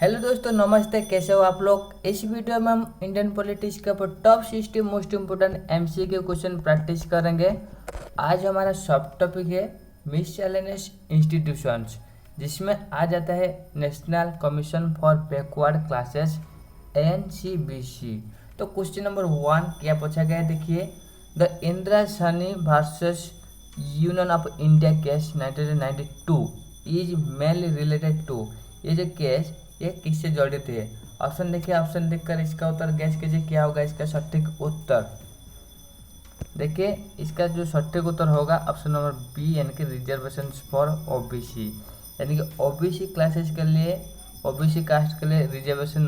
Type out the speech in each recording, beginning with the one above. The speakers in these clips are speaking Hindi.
हेलो दोस्तों, नमस्ते। कैसे हो आप लोग। इस वीडियो में हम इंडियन पॉलिटिक्स के ऊपर top 60 most important MCQ question practice करेंगे। आज हमारा सब टॉपिक है मिससेलेनियस इंस्टीट्यूशंस, जिसमें आ जाता है national commission for backward classes NCBC. तो क्वेश्चन नंबर 1 क्या पूछा गया है, देखिए। The Indira Sawhney versus union of India case 1992 is mainly related to. ये जो केस ये किससे जड़ित है। ऑप्शन देखिए, ऑप्शन देखकर इसका उत्तर गैस कीजिए क्या होगा इसका सटीक उत्तर। देखिए इसका जो सटीक उत्तर होगा ऑप्शन नंबर बी, यानी कि रिजर्वेशन फॉर ओबीसी, यानी कि ओबीसी क्लासेस के लिए, ओबीसी कास्ट के लिए रिजर्वेशन,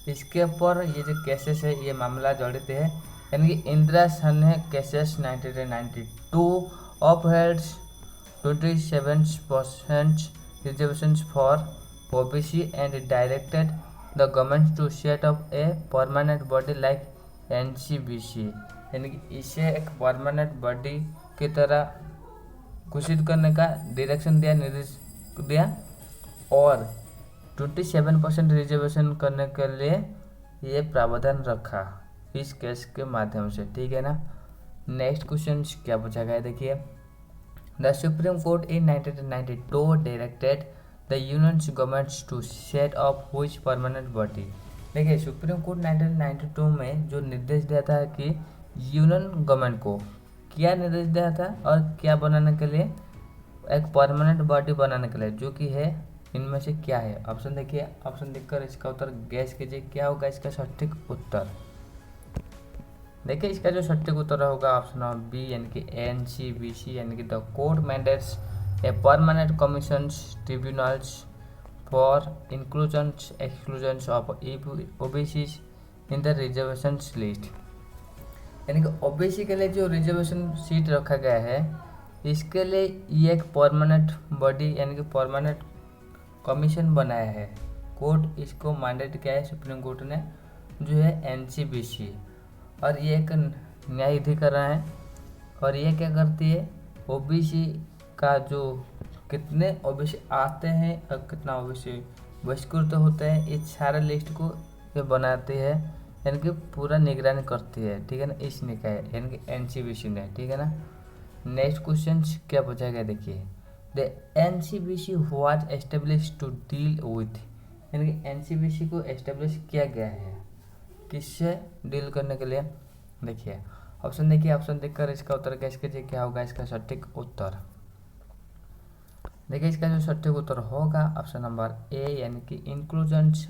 इसके ऊपर ये जो केसेस है ये मामला जड़ित है। यानी कि Indira Sahni cases 1992 of held 27% reservations for OBC and directed the government to set up a permanent body like NCBC, यानी कि इसे एक परमानेंट बॉडी की तरह घोषित करने का डायरेक्शन दिया, निर्देश दिया, और 27% रिजर्वेशन करने के लिए ये प्रावधान रखा इस केस के माध्यम से, ठीक है ना। नेक्स्ट क्वेश्चन क्या पूछा गया है, देखिए। The Supreme Court in 1992 directed the Union governments to set up which permanent body। देखिए सुप्रीम कोर्ट 1992 में जो निर्देश दिया था कि यूनियन गवर्नमेंट को क्या निर्देश दिया था और क्या बनाने के लिए, एक परमानेंट बॉडी बनाने के लिए, जो कि है इनमें से क्या है। ऑप्शन देखिए, ऑप्शन देखकर इसका उत्तर गैस कीजिए क्या होगा इसका सटीक उत्तर। देखिए इसका जो सटीक उत्तर होगा ऑप्शन नंबर बी, यानी कि एनसीबीसी, यानी कि the court mandates a permanent commissions tribunals for inclusions exclusions of OBC in the reservation list. यानी कि ओबीसी के लिए जो रिजर्वेशन सीट रखा गया है, इसके लिए ये एक परमानेंट बॉडी यानी कि परमानेंट कमीशन बनाया है। कोर्ट इसको मैंडेट किया है सुप्रीम कोर्ट ने, जो है एनसीबीसी, और ये एक न्यायाधिकरण है। और ये क्या करती है, ओबीसी का जो कितने ओबीसी आते हैं और कितना ओबीसी बहिष्कृत होते हैं, इस सारे लिस्ट को ये बनाती है, यानी कि पूरा निगरानी करती है, ठीक है ना, इस निकाय यानी कि एनसीबीसी ने, ठीक है ना। नेक्स्ट क्वेश्चन क्या पूछा गया, देखिए। The NCBC was establish to deal with, यानी कि एनसीबीसी को एस्टेब्लिश किया गया है किससे डील करने के लिए। देखिए ऑप्शन देखिए, ऑप्शन देखकर इसका उत्तर गैस कीजिए क्या होगा इसका सटीक उत्तर। देखिए इसका जो सटीक उत्तर होगा ऑप्शन नंबर ए, यानी कि inclusions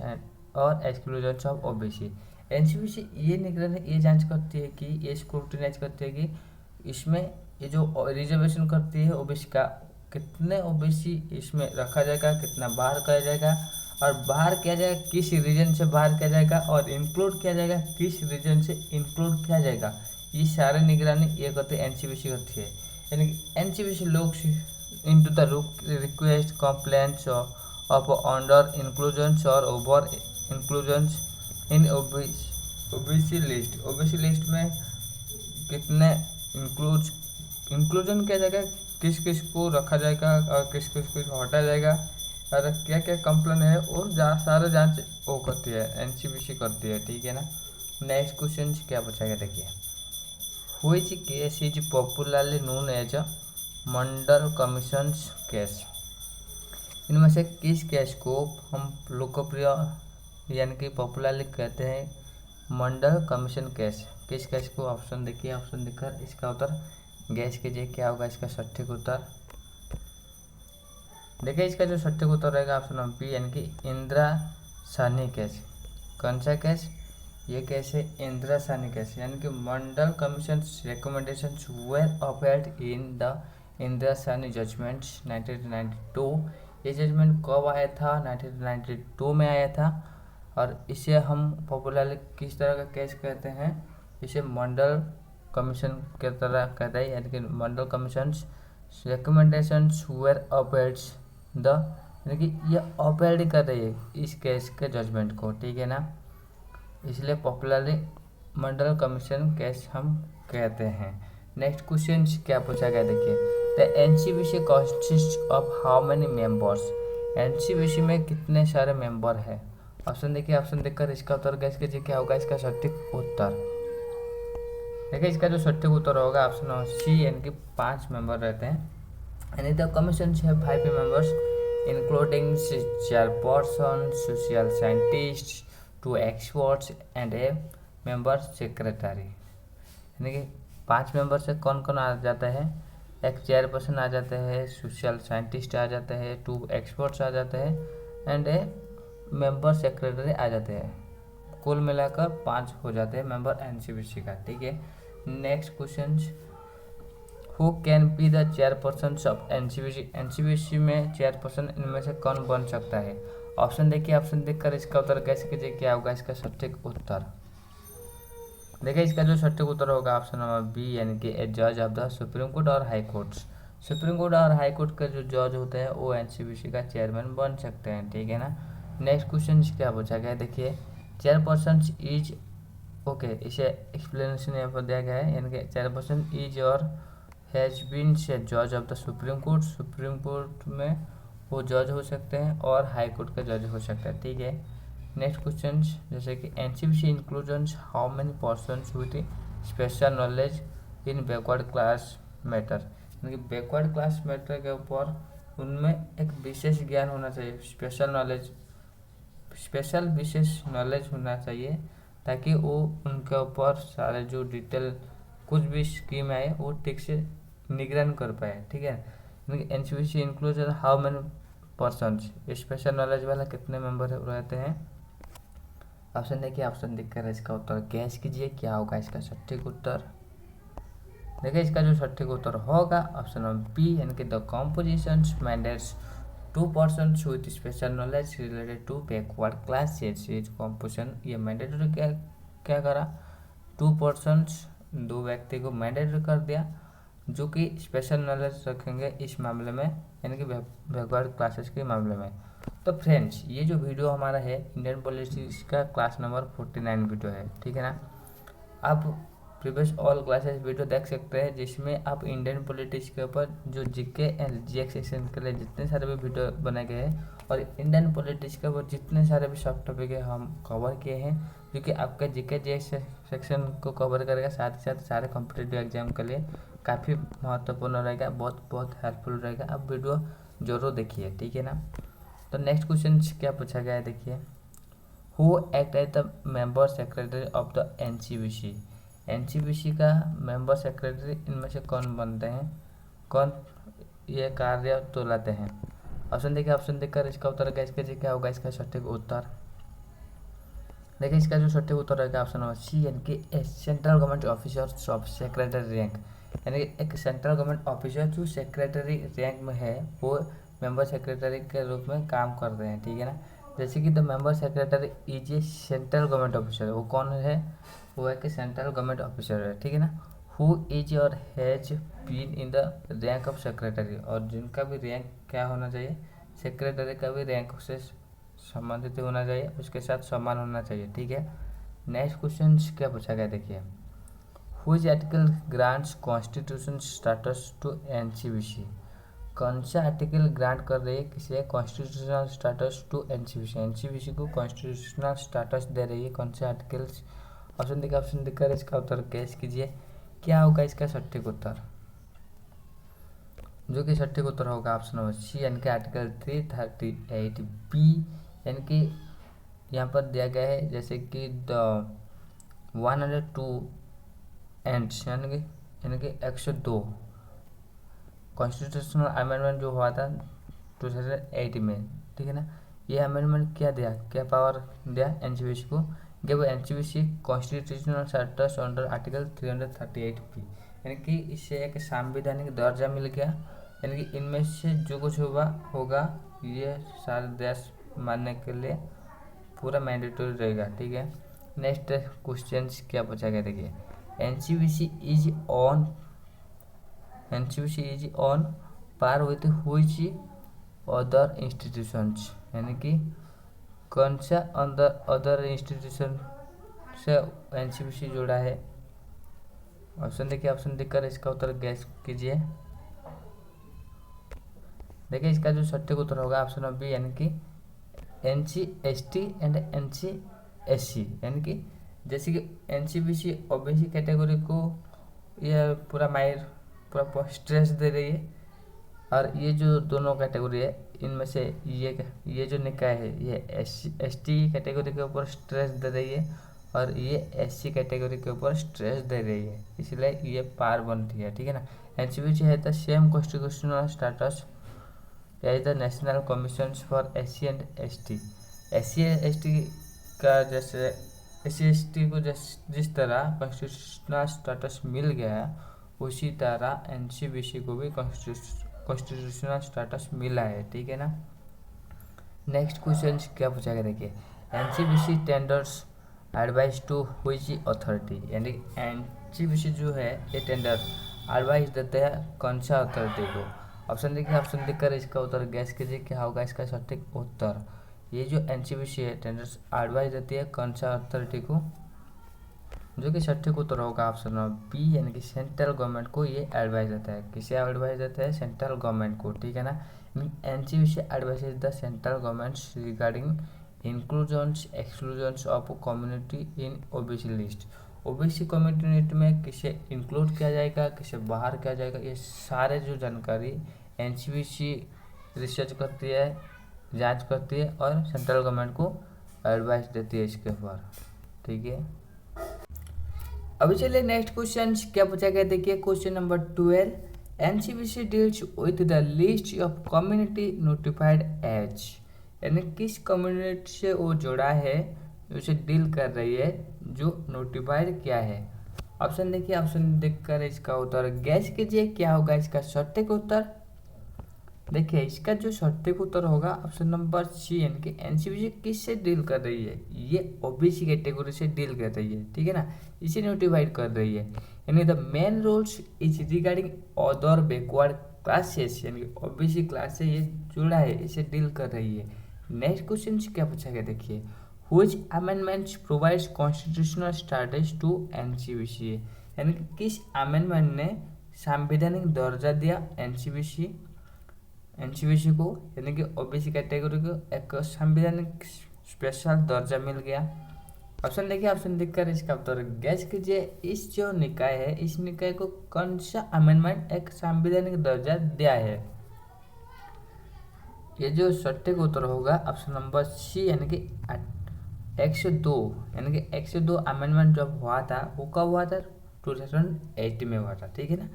or exclusions of OBC. NCBC ये निगरानी, ये जांच करती है कि, ये स्क्रूटिनाइज करती है कि इसमें ये जो रिजर्वेशन करती है ओबीसी का, कितने ओबीसी इसमें रखा जाएगा, कितना बाहर किया जाएगा, और बाहर किया जाएगा किस रीजन से बाहर किया जाएगा, और इंक्लूड किया जाएगा किस रीजन से इंक्लूड किया जाएगा। ये सारे निगरानी ये करते एनसीबीसी करती है। यानी कि एनसीबीसी लोग into the request complaints of under inclusions और ओवर इंक्लूजन्स इन ओबीसी लिस्ट। ओबीसी लिस्ट में कितने इंक्लूजन किया जाएगा, किस किस को रखा जाएगा और किस किस को हटाया जाएगा, और क्या क्या कंप्लेन है, और सारा जांच वो करती है, एनसीबीसी करती है, ठीक है ना। नेक्स्ट क्वेश्चन क्या पूछा गया, देखिए। Which case is popularly known as Mandal commission case. इनमें से किस केस को हम लोकप्रिय यानी कि पॉपुलरली कहते हैं मंडल कमीशन केस। किस केस को, ऑप्शन देखिए, ऑप्शन देखकर इसका उत्तर गैस कीजिए क्या होगा इसका सटीक उत्तर। देखिए इसका जो सटीक उत्तर रहेगा ऑप्शन नंबर बी, यानी कि इंदिरा साहनी केस। कौन सा केस, ये केस है इंदिरा साहनी केस। यानी कि Mandal commission recommendations were appeared in the Indira Sahni judgements 1992। ये जजमेंट कब आया था, 1992 में आया था। और इसे हम पॉपुलरली किस तरह का केस कहते हैं, इसे मंडल कमीशन के तरह कहते हैं, यानी कि Mandal commission recommendations were appeared the, यानी कि ये अपेयर्ड कर रही है इस केस के जजमेंट को, ठीक है ना, इसलिए पॉपुलरली मंडल कमीशन केस हम कहते हैं। नेक्स्ट क्वेश्चन क्या पूछा गया, देखिए। The NCBC consist of how many members. NCBC में कितने सारे मेंबर हैं? ऑप्शन देखिए, ऑप्शन देखकर इसका उत्तर गैस कीजिए क्या होगा इसका सटीक उत्तर। देखिए इसका जो सटीक उत्तर होगा ऑप्शन नंबर सी, यानी कि 5 मेंबर रहते हैं। एंड द कमीशन है 5 members including chairperson, social scientist, 2 experts and A member secretary. यानी कि 5 मेंबर से कौन कौन आ जाता है? एक चेयरपर्सन आ जाते हैं, सोशल साइंटिस्ट आ जाते हैं, 2 एक्सपर्ट्स आ जाते हैं एंड ए मेंबर सेक्रेटरी आ जाते हैं। कुल मिलाकर 5 हो जाते हैं मेंबर एनसीबीसी का। ठीक है, next question, who can be the chairperson of NCBC? NCBC में चेयरपर्सन इनमें से कौन बन सकता है? ऑप्शन देखिए, ऑप्शन देखकर इसका उत्तर कैसे कीजिए क्या होगा इसका सटीक उत्तर। देखिए इसका जो सटीक उत्तर होगा ऑप्शन नंबर बी, यानी कि ए जज ऑफ द सुप्रीम कोर्ट और हाई कोर्ट्स। सुप्रीम कोर्ट और हाई कोर्ट के जो जज होते हैं वो एनसीबीसी का चेयरमैन बन सकते हैं। ठीक है ना। नेक्स्ट क्वेश्चन क्या पूछा गया है, देखिए चेयरपर्सन इज, ओके इसे एक्सप्लेनेशन यहाँ पर दिया गया है, यानी कि chairperson is or has been से जज of the supreme court. Supreme court में वो जज हो सकते हैं और हाई कोर्ट का जज हो सकता है। ठीक है, नेक्स्ट क्वेश्चन, जैसे कि NCBC inclusion how many persons with special knowledge in backward class matter? यानी कि बैकवर्ड क्लास मैटर के ऊपर उनमें एक विशेष ज्ञान होना चाहिए, स्पेशल नॉलेज, स्पेशल विशेष नॉलेज होना चाहिए ताकि वो उनके ऊपर सारे जो डिटेल कुछ भी स्कीम आए वो ठीक से निगरान कर पाए। ठीक है, NCBC inclusion how many persons, special knowledge वाला कितने मेंबर रहते हैं? ऑप्शन देखिए, ऑप्शन देखकर इसका उत्तर गैस कीजिए क्या होगा इसका सटीक उत्तर। देखिए इसका जो सटीक उत्तर होगा ऑप्शन नंबर बी, यानी कि the compositions mandates 2 persons with special knowledge related to backward class composition. ये मैंडेटरी क्या करा, 2 पर्सन्स, 2 व्यक्ति को मैंडेटरी कर दिया जो कि स्पेशल नॉलेज रखेंगे इस मामले में, यानी कि बैकवर्ड क्लासेस के मामले में। तो फ्रेंड्स ये जो वीडियो हमारा है इंडियन पॉलिटिक्स का क्लास नंबर 49 वीडियो है। ठीक है ना। आप प्रीवियस ऑल क्लासेस वीडियो देख सकते हैं जिसमें आप इंडियन पॉलिटिक्स के ऊपर जो जीके एंड जीएस सेक्शन के लिए जितने सारे भी वीडियो बनाए गए हैं और इंडियन पॉलिटिक्स के ऊपर जितने सारे भी सब टॉपिक है हम कवर किए हैं, जो कि आपका जीके जीएस सेक्शन को कवर करेगा, साथ ही साथ सारे कॉम्पिटिटिव एग्जाम के लिए काफ़ी महत्वपूर्ण रहेगा, बहुत हेल्पफुल रहेगा। आप वीडियो जरूर देखिए। ठीक है ना। तो नेक्स्ट क्वेश्चन क्या पूछा गया है, देखिए who act as the member secretary of the NCBC? NCBC का मेंबर सेक्रेटरी इनमें से कौन बनते हैं, कौन ये कार्य तुलाते हैं? ऑप्शन देखिए, ऑप्शन देखकर इसका उत्तर गैस कीजिए क्या होगा इसका सटीक उत्तर। देखिए इसका जो सटीक उत्तर रहेगा ऑप्शन नंबर सी, यानी कि central government officer of secretary rank. यानी कि एक सेंट्रल गवर्नमेंट ऑफिसर जो सेक्रेटरी रैंक में है वो मेंबर सेक्रेटरी के रूप में काम कर रहे हैं। ठीक है ना। जैसे कि the member secretary is a central government officer, वो कौन है, वो है कि सेंट्रल गवर्नमेंट ऑफिसर है। ठीक है ना। Who is or has been in the rank of secretary, और जिनका भी रैंक क्या होना चाहिए, सेक्रेटरी का भी रैंक से संबंधित होना चाहिए, उसके साथ समान होना चाहिए। ठीक है। नेक्स्ट क्वेश्चन क्या पूछा गया, देखिए which article grants constitution status to NCBC? कौन सा आर्टिकल ग्रांट कर रही है किसी constitutional status to NCBC? NCBC को कॉन्स्टिट्यूशनल स्टेटस दे रही है कौन से आर्टिकल्स? ऑप्शन देखिए, ऑप्शन देखकर इसका उत्तर गैस कीजिए क्या होगा इसका सटीक उत्तर। जो कि सटीक उत्तर होगा ऑप्शन नंबर सी, यानी कि आर्टिकल 338 बी, यानी कि यहाँ पर दिया गया है जैसे कि द 102 एंड्स, यानी कि 102 कॉन्स्टिट्यूशनल अमेंडमेंट जो हुआ था 2008 में। ठीक है ना। ये अमेंडमेंट क्या दिया, क्या पावर दिया एनसीबीसी को, give NCBC constitutional status under article 338 B, यानी कि इससे एक संवैधानिक दर्जा मिल गया, यानी कि इनमें से जो कुछ होगा ये सारे देश मानने के लिए पूरा मैंडेटरी रहेगा। ठीक है। नेक्स्ट क्वेश्चन क्या पूछा गया, देखिए NCBC is on par with which other institutions, यानी कि कौन सा अदर इंस्टीट्यूशन से एनसीबीसी जुड़ा है? ऑप्शन देखिए, ऑप्शन देखकर इसका उत्तर गैस कीजिए। देखिए इसका जो सटीक उत्तर होगा ऑप्शन नंबर बी, यानी कि NC/ST एंड NC/SC, यानी कि जैसे कि NCBC ओबीसी कैटेगरी को ये पूरा स्ट्रेस दे रही है, और ये जो दोनों कैटेगरी है इनमें से ये जो निकाय है ये ST कैटेगरी के ऊपर स्ट्रेस दे रही है, और ये SC कैटेगरी के ऊपर स्ट्रेस दे रही है, इसलिए ये पार बनती है, ठीक है ना। NCBC है the same constitutional status as the national commission for SC and ST। SC/ST का जैसे SC/ST को जिस तरह कॉन्स्टिट्यूशनल स्टेटस मिल गया है, उसी तरह NCBC को भी कॉन्स्टिट्यूशनल स्टेटस मिला है, ठीक है ना। नेक्स्ट क्वेश्चन क्या पूछा गया, देखिए NCBC tenders advice to which authority, यानी NCBC जो है ये टेंडर एडवाइस देते हैं कौन सा अथॉरिटी को। ऑप्शन देखिए, ऑप्शन देखकर इसका उत्तर गैस कीजिए क्या होगा इसका सटीक उत्तर। ये जो NCBC है टेंडर्स एडवाइस देती है कौन सा अथॉरिटी को, जो कि सटीक उत्तर होगा ऑप्शन नंबर बी, यानी कि सेंट्रल गवर्नमेंट को ये एडवाइस देता है। किसे एडवाइस देता है, सेंट्रल गवर्नमेंट को, ठीक है ना। NCBC advices the central governments regarding inclusions exclusions of community in OBC list. OBC community में किसे इंक्लूड किया जाएगा, किसे बाहर किया जाएगा, ये सारे जो जानकारी NCBC रिसर्च करती है, जांच करती है और सेंट्रल गवर्नमेंट को एडवाइस देती है इसके ऊपर, ठीक है। अभी चलिए नेक्स्ट क्वेश्चन क्या पूछा गया, देखिए question number 12। NCBC deals with the list of community notified as, यानी किस कम्युनिटी से वो जुड़ा है, उसे डील कर रही है, जो नोटिफाइड क्या है। ऑप्शन देखिए, ऑप्शन देखकर इसका उत्तर गैस कीजिए क्या होगा इसका सटीक उत्तर। देखिए इसका जो सटीक उत्तर होगा ऑप्शन नंबर सी, यानी कि NCBC किससे डील कर रही है, ये ओबीसी कैटेगरी से डील कर रही है, ठीक है ना, इसे नोटिफाइड कर रही है। यानी the main rules is regarding other backward classes, यानी कि ओबीसी क्लास से ये जुड़ा है, इसे डील कर रही है। नेक्स्ट क्वेश्चन क्या पूछा गया, देखिए which amendments provides constitutional status to NCBC, यानी कि किस अमेंडमेंट ने संवैधानिक दर्जा दिया NCBC को, यानी कि ओबीसी कैटेगरी को एक संवैधानिक स्पेशल दर्जा मिल गया। ऑप्शन देखिए, ऑप्शन देखकर इसका उत्तर गैस कीजिए। इस जो निकाय है इस निकाय को कौन सा अमेंडमेंट एक संवैधानिक दर्जा दिया है। ये जो सटीक उत्तर होगा ऑप्शन नंबर सी, यानी कि 102, यानी कि 102 अमेंडमेंट जब हुआ था वो कब हुआ था, 2008 में हुआ था, ठीक है ना।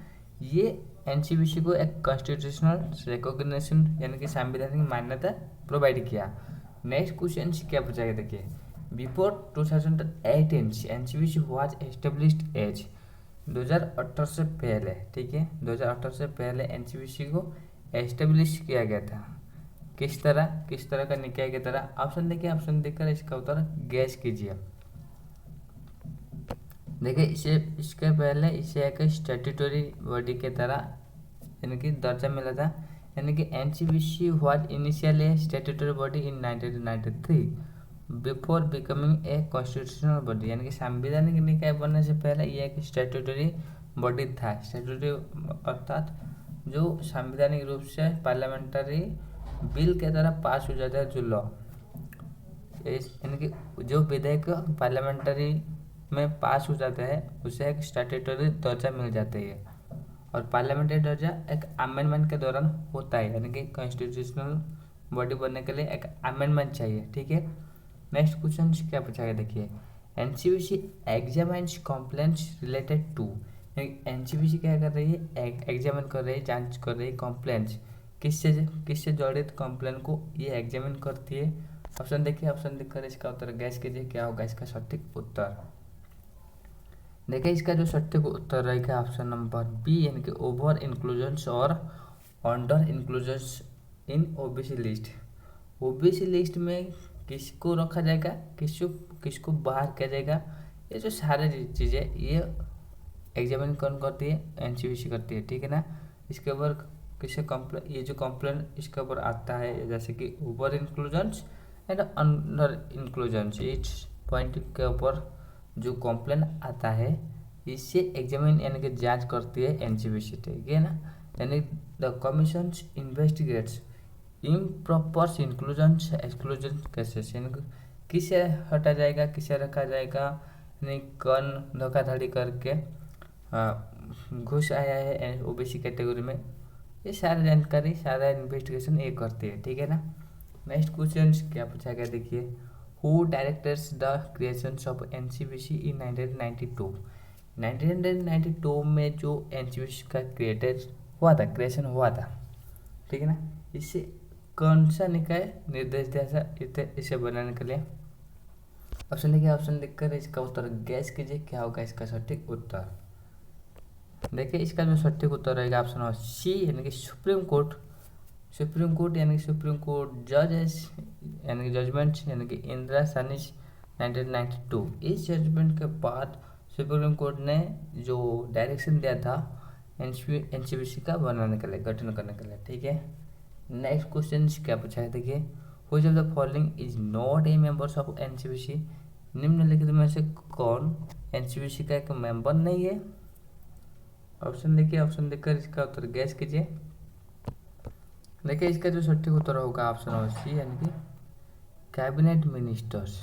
ये NCBC को एक कॉन्स्टिट्यूशनल रिकॉग्निशन, यानी कि संवैधानिक मान्यता प्रोवाइड किया। नेक्स्ट क्वेश्चन क्या पूछा गया, देखिए before 2018 NCBC was established as, 2018 से पहले, ठीक है, 2018 से पहले NCBC को एस्टेब्लिश किया गया था। किस तरह का निकाय की तरह। ऑप्शन देखिए, ऑप्शन देखकर इसका उत्तर गैस कीजिए। देखिए इसके पहले इसे एक स्टैट्यूटरी बॉडी के तरह, यानी कि दर्जा मिला था, यानी कि NCBC was initially A statutory body in 1993 before becoming a constitutional body, यानी कि संवैधानिक निकाय बनने से पहले ये एक स्टैट्यूटरी बॉडी था। स्टैट्यूटरी अर्थात जो संवैधानिक रूप से पार्लियामेंट्री बिल के तरह पास हो जाता है, जो लॉ, यानी कि जो विधेयक पार्लियामेंट्री में पास हो जाता है उसे एक स्टैट्यूटरी दर्जा मिल जाती है, और पार्लियामेंट्री दर्जा एक अमेंडमेंट के दौरान होता है, यानी कि कॉन्स्टिट्यूशनल बॉडी बनने के लिए एक अमेंडमेंट चाहिए, ठीक है। नेक्स्ट क्वेश्चन क्या पूछा गया, देखिए NCBC examines complaints related to, NCBC क्या कर रही है, एग्जामिन कर रही है, जांच कर रही है कंप्लेंट्स, किससे जड़ित कंप्लेंट को ये एग्जामिन करती है। ऑप्शन देखिए, ऑप्शन देखकर इसका उत्तर गैस कीजिए क्या होगा इसका सटीक उत्तर। देखिए इसका जो सटीक उत्तर रहेगा ऑप्शन नंबर बी, यानी कि ओवर इंक्लूजन्स और अंडर इंक्लूजन्स इन ओबीसी लिस्ट। ओबीसी लिस्ट में किसको रखा जाएगा, किसको बाहर किया जाएगा, ये जो सारे चीज़ें ये एग्जामिन कौन करती है, NCBC करती है, ठीक है ना। इसके ऊपर किसे कंप्लेन, ये जो कंप्लेन इसके ऊपर आता है, जैसे कि over inclusions and under inclusions, इस पॉइंट के ऊपर जो कंप्लेन आता है इससे एग्जामिन, यानी कि जांच करती है NCBC, ठीक है ना। यानी the commission investigates improper inclusion exclusion cases, यानी कि किसे हटा जाएगा किसे रखा जाएगा, यानी कौन धोखाधड़ी करके घुस आया है ओबीसी कैटेगरी में, ये सारी जानकारी सारा इन्वेस्टिगेशन ये करती है, ठीक है ना। नेक्स्ट क्वेश्चन क्या पूछा गया देखिए, who directors the creation of NCBC in 1992। 1992 में जो एनसीबीसी का क्रिएशन हुआ था, ठीक है ना, इसे कौन सा निकाय निर्देश दिया इसे बनाने के लिए। ऑप्शन देखिए, ऑप्शन देखकर इसका उत्तर गैस कीजिए क्या होगा इसका सटीक उत्तर। देखिए इसका जो सटीक उत्तर रहेगा ऑप्शन और सी, यानी कि सुप्रीम कोर्ट यानी कि सुप्रीम कोर्ट जजेस यानी कि जजमेंट यानी कि इंदिरा सानिस 1992। इस जजमेंट के बाद सुप्रीम कोर्ट ने जो डायरेक्शन दिया था एनसीबीसी का बनाने के लिए, गठन करने के लिए, ठीक है। नेक्स्ट क्वेश्चन क्या पूछा है देखिए, which of the following is not a members of NCBC. निम्नलिखित में से कौन एनसीबीसी का एक मेंबर नहीं है। ऑप्शन देखिए, ऑप्शन देखकर इसका उत्तर गैस कीजिए। देखिए इसका जो सटीक उत्तर होगा ऑप्शन और सी, यानी कि कैबिनेट मिनिस्टर्स,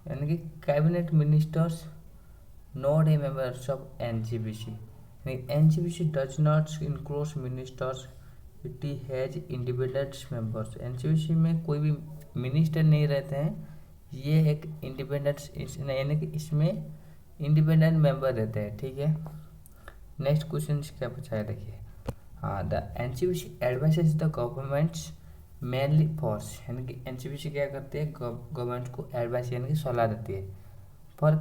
यानी कि cabinet ministers not a members of NCBC. NCBC does not include ministers, it has independent members. NCBC में कोई भी मिनिस्टर नहीं रहते हैं, ये एक इंडिपेंडेंट यानी कि इसमें इंडिपेंडेंट मेंबर रहते हैं, ठीक है। नेक्स्ट क्वेश्चन क्या पूछा है देखिए, the NCBC advises the governments mainly for, यानी कि एनसीबीसी क्या करती है, गवर्नमेंट को एडवाइस यानी कि सलाह देती है, पर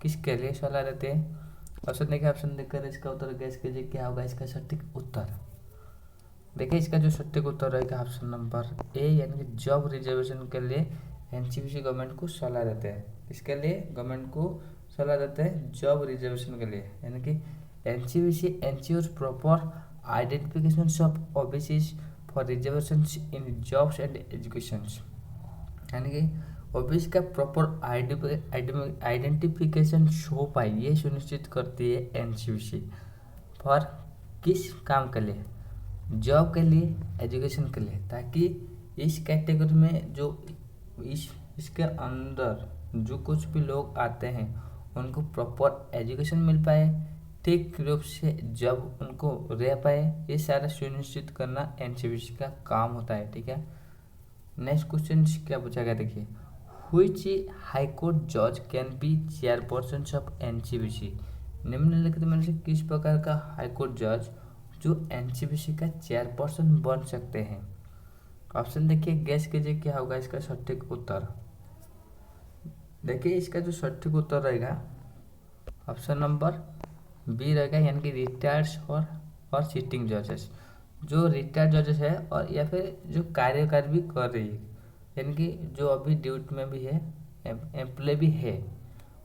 किसके लिए सलाह देते हैं। ऑप्शन देखिए, ऑप्शन देखकर इसका उत्तर गैस कीजिए क्या होगा इसका सटीक उत्तर। देखिए इसका जो सटीक उत्तर रहेगा ऑप्शन नंबर ए, यानी कि जॉब रिजर्वेशन के लिए एनसीबीसी गवर्नमेंट को सलाह देते हैं। इसके लिए गवर्नमेंट को सलाह देते हैं जॉब रिजर्वेशन के लिए, यानी कि NCBC ensures proper identification of OBCs for reservation in jobs and education, यानी कि ओबीसी का प्रॉपर आइडेंटिफिकेशन हो पाए ये सुनिश्चित करती है एनसीबीसी। फॉर किस काम के लिए, जॉब के लिए, एजुकेशन के लिए, ताकि इस कैटेगरी में जो इसके अंदर जो कुछ भी लोग आते हैं उनको प्रॉपर एजुकेशन मिल पाए, ठीक रूप से जब उनको रह पाए, ये सारा सुनिश्चित करना एनसीबीसी का काम होता है, ठीक है। नेक्स्ट क्वेश्चन क्या पूछा गया देखिए, व्हिच हाई कोर्ट जज can be chairperson of NCBC. निम्नलिखित में से किस प्रकार का हाई कोर्ट जज जो एनसीबीसी का चेयरपर्सन बन सकते हैं। ऑप्शन देखिए, गैस कीजिए क्या होगा इसका सटीक उत्तर। देखिए इसका जो सटीक उत्तर रहेगा ऑप्शन नंबर बी रहेगा, यानी कि रिटायर्ड्स और सिटिंग जजेस। जो रिटायर्ड जजेस है और या फिर जो कार्यकाल भी कर रही है, यानी कि जो अभी ड्यूटी में भी है, एम्प्लॉय भी है,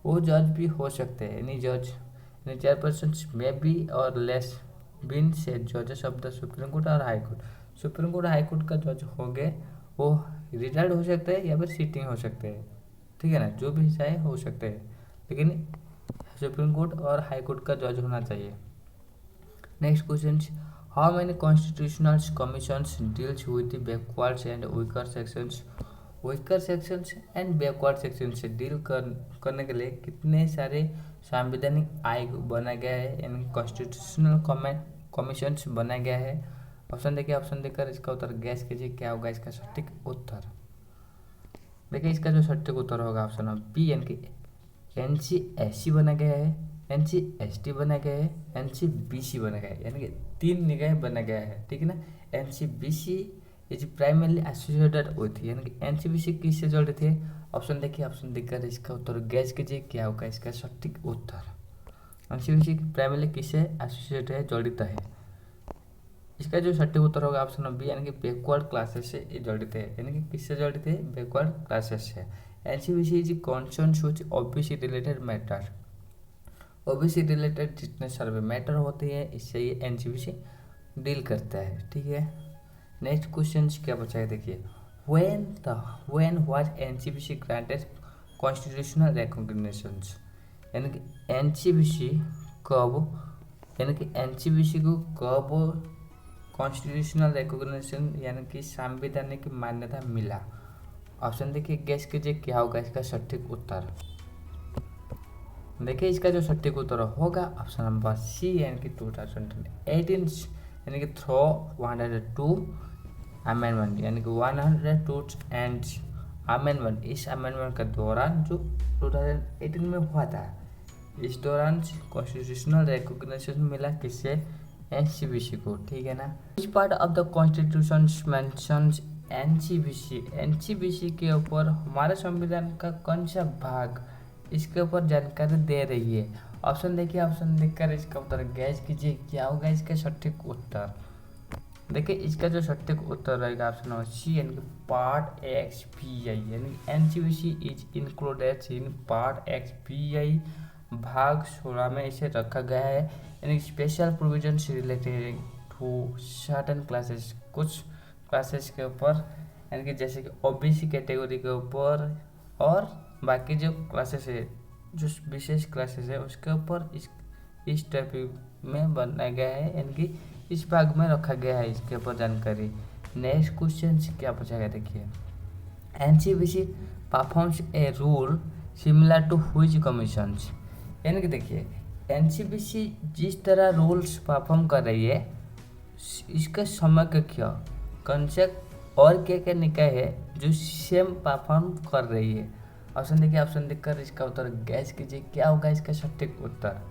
वो जज भी हो सकते हैं। यानी जज यानी चेयरपर्सन में बी और लेस बीन से जजेस ऑफ द सुप्रीम कोर्ट और high court. Supreme court high court का जज होंगे वो रिटायर्ड हो सकते हैं या फिर सिटिंग हो सकते हैं, ठीक है ना, जो भी चाहे हो सकते हैं, लेकिन सुप्रीम कोर्ट और हाई कोर्ट का जज होना चाहिए। Next question, how many constitutional commissions deals with backwards and weaker sections. Weaker sections and backward section से डील करने के लिए कितने सारे संवैधानिक आयोग बनाया गया है, यानी कॉन्स्टिट्यूशनल कमीशंस बनाया गया है। ऑप्शन देखिए, ऑप्शन देकर इसका उत्तर गैस कीजिए क्या होगा इसका सटीक उत्तर। देखिए इसका जो सटीक उत्तर होगा ऑप्शन बी, यानी कि एनसीएससी बना गया है, एनसीएसटी बना गया है, एनसीबीसी बना गया है, यानी कि 3 निकाय बना गया है, ठीक है ना। NCBC is primarily associated with, यानी कि एनसीबीसी किससे जुड़े थे। ऑप्शन देखिए, ऑप्शन देखकर इसका उत्तर गैस कीजिए क्या होगा इसका सटीक उत्तर। एनसीबीसी प्राइमरली किससे एसोसिएटेड है, जड़ित है। इसका जो सटीक उत्तर होगा ऑप्शन बी, यानी कि बैकवर्ड क्लासेस से जड़ित है, यानी कि किससे जड़ित है, बैकवर्ड क्लासेस से। NCBC is concern with OBC related matter, OBC related जितने सारे मैटर होते हैं इससे ये एनसीबीसी डील करता है, ठीक है। नेक्स्ट क्वेश्चन क्या पूछा है देखिए, when was NCBC granted constitutional recognitions, यानी कि एनसीबीसी कब यानी कि एनसीबीसी को कब कॉन्स्टिट्यूशनल रिकॉग्निशन यानी कि संवैधानिक मान्यता मिला? ऑप्शन देखिए, गैस कीजिए क्या होगा इसका सटीक उत्तर। देखिए इसका जो सटीक उत्तर होगा ऑप्शन नंबर सी यानी कि 2018 यानी कि थ्रो 102 अमेंडमेंट यानी कि 102 एंड अमेंडमेंट। इस अमेंडमेंट के दौरान जो 2018 में हुआ था, इस दौरान कॉन्स्टिट्यूशनल रिकॉग्निशन मिला किससे? एनसीबीसी को, ठीक है ना। Which part of the constitution mentions NCBC? NCBC के ऊपर हमारे संविधान का कौन सा भाग इसके ऊपर जानकारी दे रही है? ऑप्शन देखिए, ऑप्शन देखकर इसका उत्तर गैस कीजिए क्या होगा इसका सटीक उत्तर। देखिए इसका जो सटीक उत्तर रहेगा ऑप्शन नंबर सी यानी कि पार्ट एक्स पी आई यानी NCBC is included in part X P I भाग 16 में इसे रखा गया है। यानी special provisions related to certain classes, कुछ क्लासेस के ऊपर यानी कि जैसे कि ओबीसी कैटेगरी के ऊपर और बाकी जो क्लासेस है, जो विशेष क्लासेस है उसके ऊपर इस टॉपिक में बनाया गया है यानी कि इस भाग में रखा गया है इसके ऊपर जानकारी। नेक्स्ट क्वेश्चन क्या पूछा गया देखिए, NCBC performs a rule similar to which commissions? यानी कि देखिए एनसीबीसी जिस तरह रूल्स परफॉर्म कर रही है इसका समग्र क्या कंसेप्ट और क्या निकाय है जो सेम परफॉर्म कर रही है? ऑप्शन देखिए, ऑप्शन देखकर इसका उत्तर गैस कीजिए क्या होगा इसका सटीक उत्तर।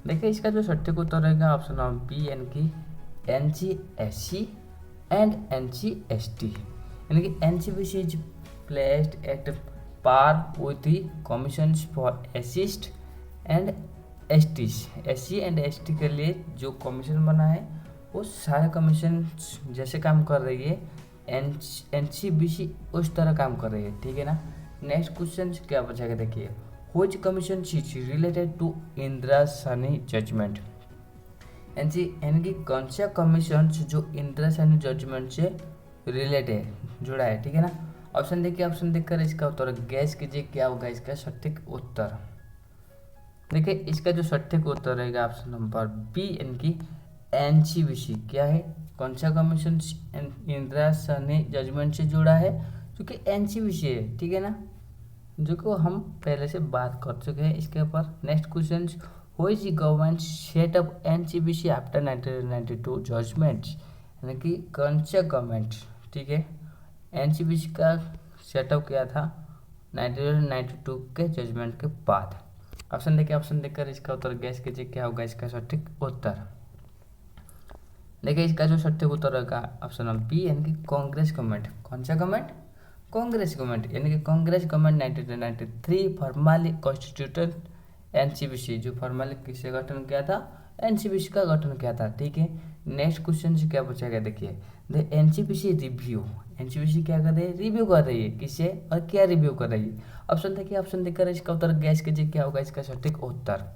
देखिए इसका जो सटीक उत्तर रहेगा ऑप्शन नंबर बी यानी कि एनसीएससी एंड एनसीएसटी। यानी कि NCBC is placed at par with the commissions for एसिस्ट and STs. SC and ST के लिए जो कमीशन बना है वो सारे कमीशन जैसे काम कर रही है एनसीबीसी उस तरह काम कर रही है, ठीक है ना। नेक्स्ट क्वेश्चन क्या बचेगा देखिए, which commission is related to Indira Sawhney judgment? यानी कि कौन सा कमीशन जो इंदिरा साहनी जजमेंट से रिलेटेड है, जुड़ा है, ठीक है ना। ऑप्शन देखिए, ऑप्शन देखकर इसका उत्तर गैस कीजिए क्या होगा इसका सटीक उत्तर। देखिए इसका जो सटीक उत्तर रहेगा ऑप्शन नंबर बी यानी कि एनसीबीसी क्या है, कौन सा कमीशन इंदिरा साहनी जजमेंट से जुड़ा है, क्योंकि एनसीबीसी है, ठीक है ना, जो को हम पहले से बात कर चुके हैं इसके ऊपर। Next question, which government set up NCBC after 1992 judgment? यानी कि कौन सा गवर्नमेंट, ठीक है, एनसीबीसी का सेटअप किया था 1992 के जजमेंट के बाद? ऑप्शन देखिए, ऑप्शन देखकर इसका उत्तर गैस कीजिए क्या होगा इसका सटीक उत्तर। देखिए इसका जो सटीक उत्तर रहेगा ऑप्शन नंबर बी यानी कि कांग्रेस गवर्नमेंट। कौन सा गवर्नमेंट? कांग्रेस गवर्नमेंट। यानी कि Congress government 1993 formally constituted NCBC, जो फॉर्मली किसे गठन किया था? एनसीबीसी का गठन किया था, ठीक है। नेक्स्ट क्वेश्चन से क्या पूछा गया देखिए, द एनसीबीसी रिव्यू, एनसीबीसी क्या कर रही है? रिव्यू कर रही है, किसे और क्या रिव्यू कर रही है? ऑप्शन देखिए, ऑप्शन देखकर इसका उत्तर गैस कीजिए क्या होगा इसका सटीक उत्तर।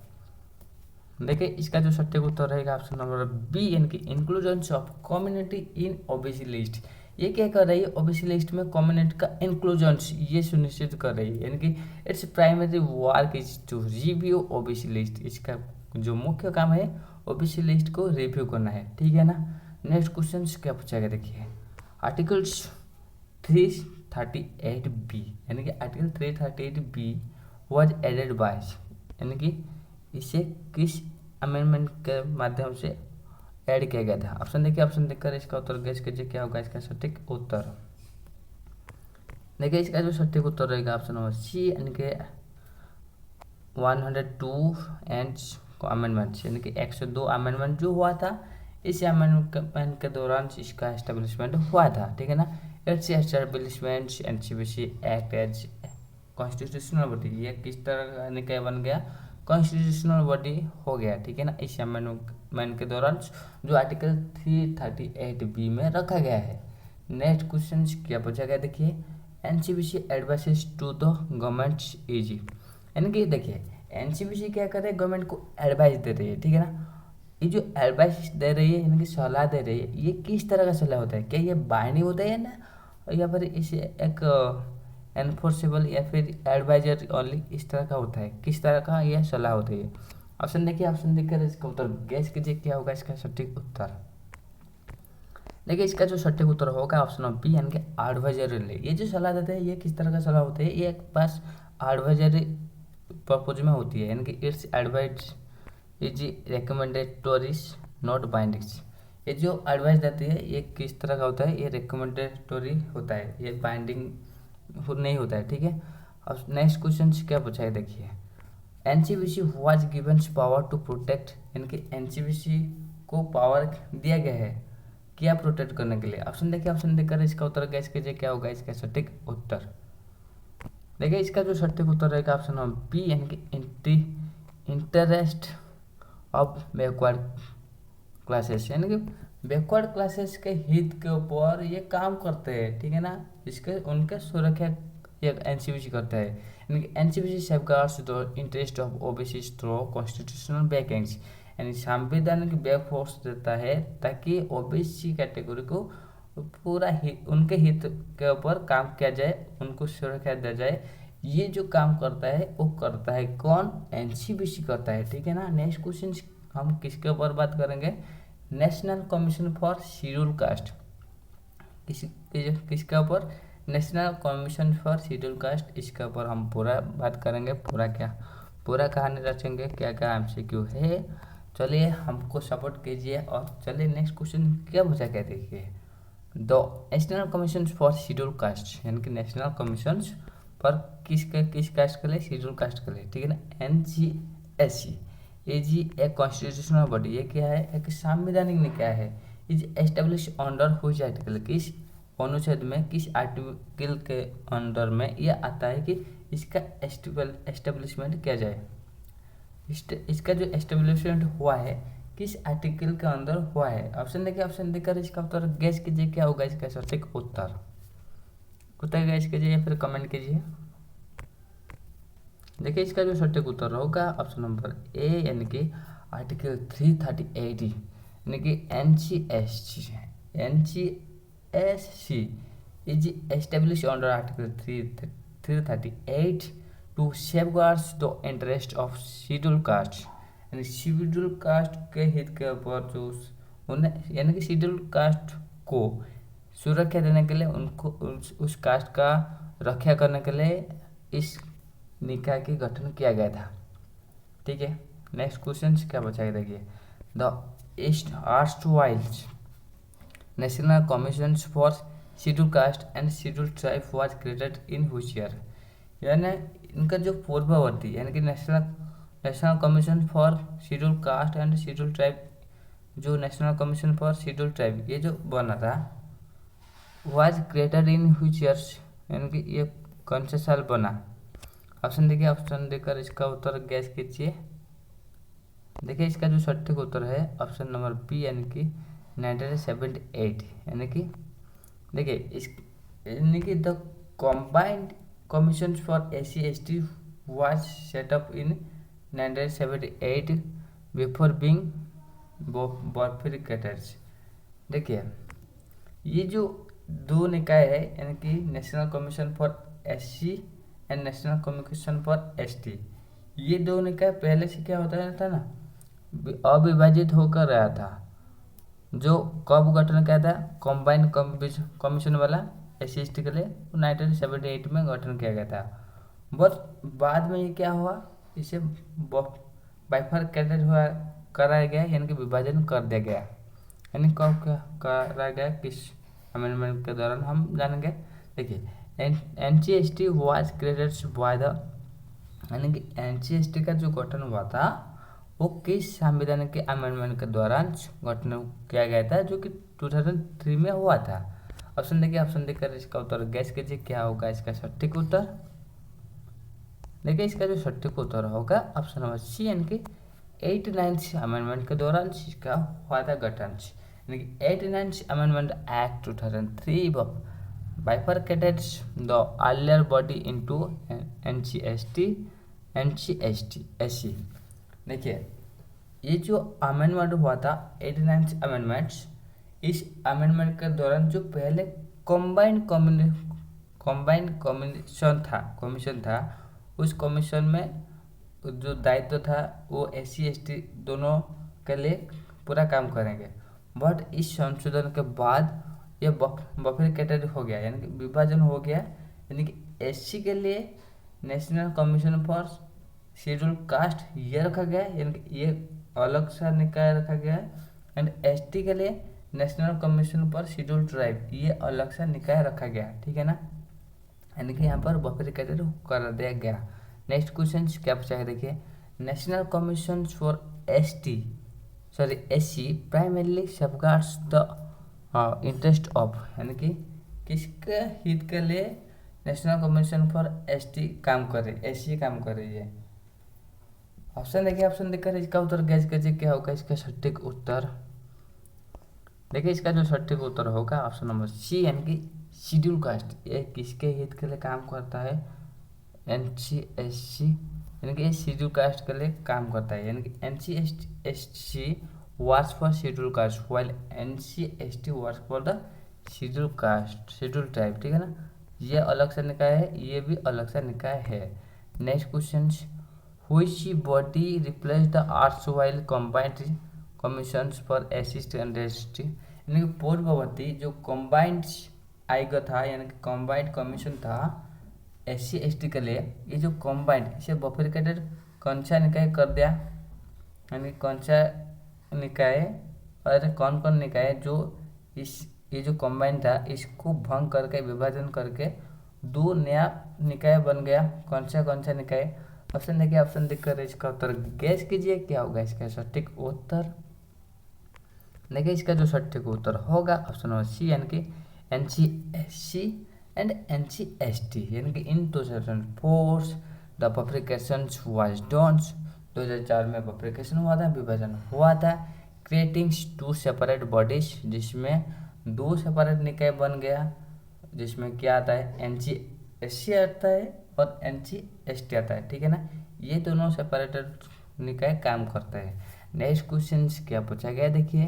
देखिए इसका जो सटीक उत्तर रहेगा ऑप्शन नंबर बी यानी कि inclusion of community in OBC list. ये क्या कर रही है? ओबीसी लिस्ट में कम्युनिटी का इंक्लूजन ये सुनिश्चित कर रही है, यानी कि it's primary work is to review OBC list. इसका जो मुख्य काम है ओबीसी लिस्ट को रिव्यू करना है, ठीक है ना। नेक्स्ट क्वेश्चन क्या पूछा गया देखिए, आर्टिकल्स 338B यानी कि article 338B was added by, यानी कि इसे किस अमेंडमेंट के माध्यम से ऐड किया गया था? ऑप्शन देखिए, ऑप्शन देखकर इसका उत्तर गैस कीजिए क्या होगा इसका सटीक उत्तर। देखिए इसका जो सटीक उत्तर रहेगा ऑप्शन नंबर सी यानी कि 102 एंड अमेंडमेंट, यानी कि 102 अमेंडमेंट जो हुआ था इस अमेंडमेंट के दौरान इसका एस्टेब्लिशमेंट हुआ था, ठीक है ना। It's establishment NCBC act as constitutional body, ये किस तरह निकाय बन गया? कॉन्स्टिट्यूशनल बॉडी हो गया, ठीक है ना, इस अमेंडमेंट के दौरान जो आर्टिकल 338B में रखा गया है। नेक्स्ट क्वेश्चन क्या पूछा गया देखिए, NCBC advises to the government easy, यानी कि देखिए एनसीबीसी क्या कर रहे हैं? गवर्नमेंट को एडवाइस दे रही है, ठीक है ना। ये जो एडवाइस दे रही है यानी कि सलाह दे रही है, ये किस तरह का सलाह होता है? क्या ये बाइंडिंग होता है ना, या फिर इसे एक एनफोर्सेबल या फिर एडवाइजर ओनली, इस तरह का होता है? किस तरह का यह सलाह होती है? ऑप्शन देखिए, ऑप्शन देखकर इसका उत्तर गैस कीजिए क्या होगा इसका सटीक उत्तर। देखिए इसका जो सटीक उत्तर होगा ऑप्शन नंबर बी यानी कि एडवाइजरी। ये जो सलाह देते हैं ये किस तरह का सलाह होता है, ये एक पास एडवाइजरी पर्पज में होती है, यानी कि its advise is recommendatory not bindings. ये जो एडवाइस देती है ये किस तरह का होता है, ये रिकमेंडेटोरी होता है, ये बाइंडिंग नहीं होता है, ठीक है। अब नेक्स्ट क्वेश्चन क्या पूछा है देखिए, NCBC was given power to protect, यानी कि एनसीबीसी को पावर दिया गया है क्या प्रोटेक्ट करने के लिए। ऑप्शन देखिए, ऑप्शन देकर इसका उत्तर गैस कीजिए क्या होगा इसका सटीक उत्तर। देखिए इसका जो सटीक उत्तर रहेगा ऑप्शन नंबर बी यानी कि इंटरेस्ट ऑफ बैकवर्ड क्लासेस, यानी कि बैकवर्ड क्लासेस के हित के ऊपर ये काम करते हैं, ठीक है ना। इसके उनके सुरक्षा ये एनसीबीसी करता है, यानी कि NCBC safeguards the interest of OBC through constitutional backings, यानी संवैधानिक बैक फोर्स देता है ताकि ओबीसी कैटेगरी को पूरा उनके हित के ऊपर काम किया जाए, उनको सुरक्षा दिया जाए। ये जो काम करता है वो करता है कौन, एनसीबीसी करता है, ठीक है ना। नेक्स्ट क्वेश्चन हम किसके ऊपर बात करेंगे, national commission for schedule cast. किसके ऊपर, national commission for schedule cast, इसके ऊपर हम पूरा बात करेंगे, पूरा कहानी रचेंगे, क्या क्या एमसीक्यू है। चलिए हमको सपोर्ट कीजिए और चलिए नेक्स्ट क्वेश्चन क्या पूछा क्या देखिए, the national commission for schedule caste, यानी कि नेशनल कमीशन पर किस कास्ट के लिए, शेड्यूल कास्ट के लिए, ठीक है ना। एनसीएससी ये जी एक कॉन्स्टिट्यूशनल बॉडी, ये क्या है, एक संवैधानिक निकाय है। इज एस्टेब्लिश अंडर हुई आर्टिकल, किस अनुच्छेद में, किस आर्टिकल के अंडर में यह आता है कि इसका एस्टेब्लिशमेंट किया जाए। इसका जो एस्टेब्लिशमेंट हुआ है किस आर्टिकल के अंदर हुआ है। ऑप्शन देखिए, ऑप्शन देकर इसका उत्तर गैस कीजिए क्या होगा इसका सटीक उत्तर। गैस कीजिए या फिर कमेंट कीजिए। देखिए इसका जो सटीक उत्तर होगा ऑप्शन नंबर ए यानी कि आर्टिकल 338, यानी कि NCSC is establish under article 338 to safeguards the interest of schedule caste, यानी शेड्यूल कास्ट के हित के ऊपर जो उन्हें, यानी कि शेड्यूल कास्ट को सुरक्षा देने के लिए, उनको उस कास्ट का रक्षा करने के लिए इस निकाय के गठन किया गया था, ठीक है। नेक्स्ट क्वेश्चन क्या बचा है देखिए, the erstwhile national commission for schedule caste and schedule tribe was created in which year, यानी इनका जो पूर्ववर्ती, यानी कि national commission for schedule caste and schedule tribe, जो national commission for schedule tribe ये जो बना था was created in which years, यानी कि ये कौन से साल बना। ऑप्शन देखिए, ऑप्शन देकर इसका उत्तर गैस कीजिए। देखिए इसका जो सटीक उत्तर है ऑप्शन नंबर बी यानी कि 1978, यानी कि देखिए इस यानी कि the combined commission for SC/ST was set up in 1978 before being bifurcated. देखिए ये जो दो निकाय है, यानी कि national commission for SC and national commission for ST, ये दो निकाय पहले से क्या होता था ना, अविभाजित होकर रहा था। जो कब गठन किया था, कॉम्बाइंड कमीशन वाला SC/ST के लिए 1978 में गठन किया गया था। बट बाद में ये क्या हुआ, इसे बाइफरकेटेड हुआ कराया गया, यानी कि विभाजन कर दिया गया। यानी कब क्या कराया गया, किस अमेंडमेंट के दौरान हम जानेंगे। देखिए NCST was created by the, यानी कि NCST का जो गठन हुआ था वो किस संविधान के अमेंडमेंट के दौरान गठन किया गया था, जो कि 2003 में हुआ था। ऑप्शन देखिए, ऑप्शन देकर इसका उत्तर गैस कीजिए क्या होगा इसका सटीक उत्तर। देखिए इसका जो सटीक उत्तर होगा ऑप्शन नंबर सी, यानी कि 89 अमेंडमेंट के दौरान इसका हुआ था गठन, यानी कि 89 amendment act 2003 bifurcated the earlier body into NCST, SC। देखिए ये जो अमेंडमेंट हुआ था 89 अमेंडमेंट्स, इस अमेंडमेंट के दौरान जो पहले कॉम्बाइंड कमीशन था, उस कमीशन में जो दायित्व था वो SC ST दोनों के लिए पूरा काम करेंगे। बट इस संशोधन के बाद ये बफर कैटेगरी हो गया, यानी कि विभाजन हो गया, यानी कि SC के लिए national commission for schedule cast ये रखा गया, यानी कि ये अलग सा निकाय रखा गया है। एंड ST के लिए national commission for schedule tribe ये अलग सा निकाय रखा गया, ठीक है ना, यानी कि यहाँ पर बफर कैटेगरी कर दिया गया। नेक्स्ट क्वेश्चन क्या पूछा है देखिए, national commission for SC primarily safeguards the interest of, यानी कि किसके हित के लिए नेशनल कमीशन फॉर ST काम कर रही, SC काम कर रही है। ऑप्शन देखिए, ऑप्शन देखकर इसका उत्तर गैस कीजिए क्या होगा इसका सटीक उत्तर। देखिए इसका जो सटीक उत्तर होगा ऑप्शन नंबर C, यानी कि शेड्यूल कास्ट। ये किसके हित के लिए काम करता है, NC-SC, यानी कि ये शेड्यूल कास्ट के लिए काम करता है, यानी कि NC-SC works for schedule cast while NC-ST works for the schedule caste schedule tribe, ठीक है ना। ये अलग से निकाय है, ये भी अलग से निकाय है। Next question, which body replace the arts while combined commissions for SC and ST, यानी कि पूर्ववर्ती जो कंबाइंड आयोग था, यानी कि कंबाइंड कमीशन था SC-ST के लिए, ये जो कंबाइंड इसे बफरिकेटेड कौन सा निकाय कर दिया, यानी कौन सा निकाय और कौन कौन निकाय जो ये जो कंबाइंड था इसको भंग करके विभाजन करके दो नया निकाय बन गया। कौन सा निकाय, ऑप्शन देखिए, ऑप्शन देखकर इसका उत्तर गैस कीजिए क्या होगा इसका सटीक उत्तर। देखिए इसका जो सटीक उत्तर होगा ऑप्शन नंबर C, यानी कि NC-SC एंड NC-ST, यानी कि इन 2004 द बफरिकेशन वाज डन। 2004 में बफरिकेशन हुआ था, विभाजन हुआ था, क्रिएटिंग टू सेपरेट बॉडीज, जिसमें दो सेपरेट निकाय बन गया, जिसमें क्या आता है NC-SC आता है और NC-ST आता है, ठीक है ना। ये दोनों सेपरेटेड निकाय काम करते हैं। नेक्स्ट क्वेश्चन क्या पूछा गया देखिए,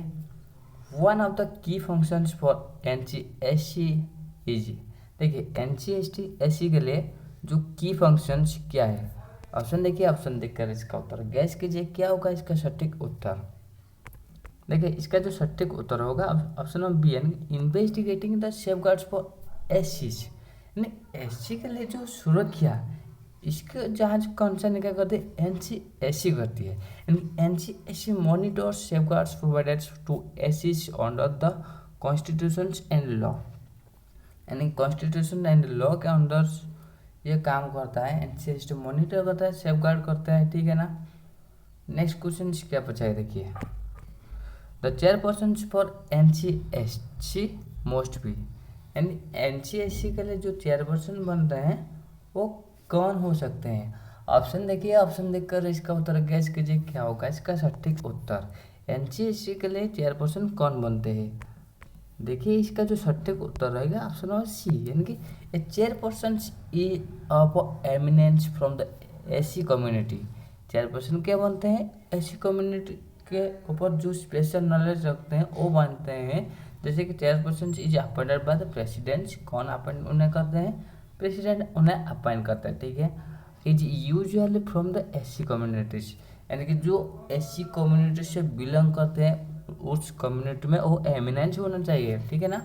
one of the key functions for NC-SC is, देखिए NC-ST के लिए जो की फंक्शंस क्या है, ऑप्शन देखिए, ऑप्शन देखकर इसका उत्तर गैस कीजिए क्या होगा इसका सटीक उत्तर। देखिए इसका जो सटीक उत्तर होगा ऑप्शन नंबर B, यानी investigating the safeguards for SC, यानी SC के लिए जो सुरक्षा इसके जांच कौन सा निकाय करती है, NC-SC करती है, यानी NC-SC monitors safeguards provided to SC under the constitution and law, यानी कॉन्स्टिट्यूशन एंड लॉ के अंदर ये काम करता है, NC-SC मॉनिटर करता है, सेफगार्ड करता है, ठीक है ना। नेक्स्ट क्वेश्चन क्या पूछा है देखिए, the chairperson for NC-SC most be, यानी NC-SC के लिए जो चेयरपर्सन बन रहे हैं वो कौन हो सकते हैं। ऑप्शन देखिए, ऑप्शन देखकर इसका उत्तर गैस कीजिए क्या होगा इसका सटीक उत्तर। NC-SC के लिए चेयरपर्सन कौन बनते हैं, देखिए इसका जो सटीक उत्तर रहेगा ऑप्शन नंबर C, यानी कि a chairperson is of eminence from the SC community. Chairperson क्या बनते हैं, SC कम्युनिटी के ऊपर जो स्पेशल नॉलेज रखते हैं वो बनते हैं। जैसे कि chairperson is appointed by the president, कौन अपॉइंट उन्हें करते हैं, प्रेसिडेंट उन्हें अपॉइंट करता है, ठीक है। Is usually from the SC communities, यानी कि जो SC कम्युनिटी से बिलोंग करते हैं उस कम्युनिटी में वो एमिनेंस होना चाहिए, ठीक है ना।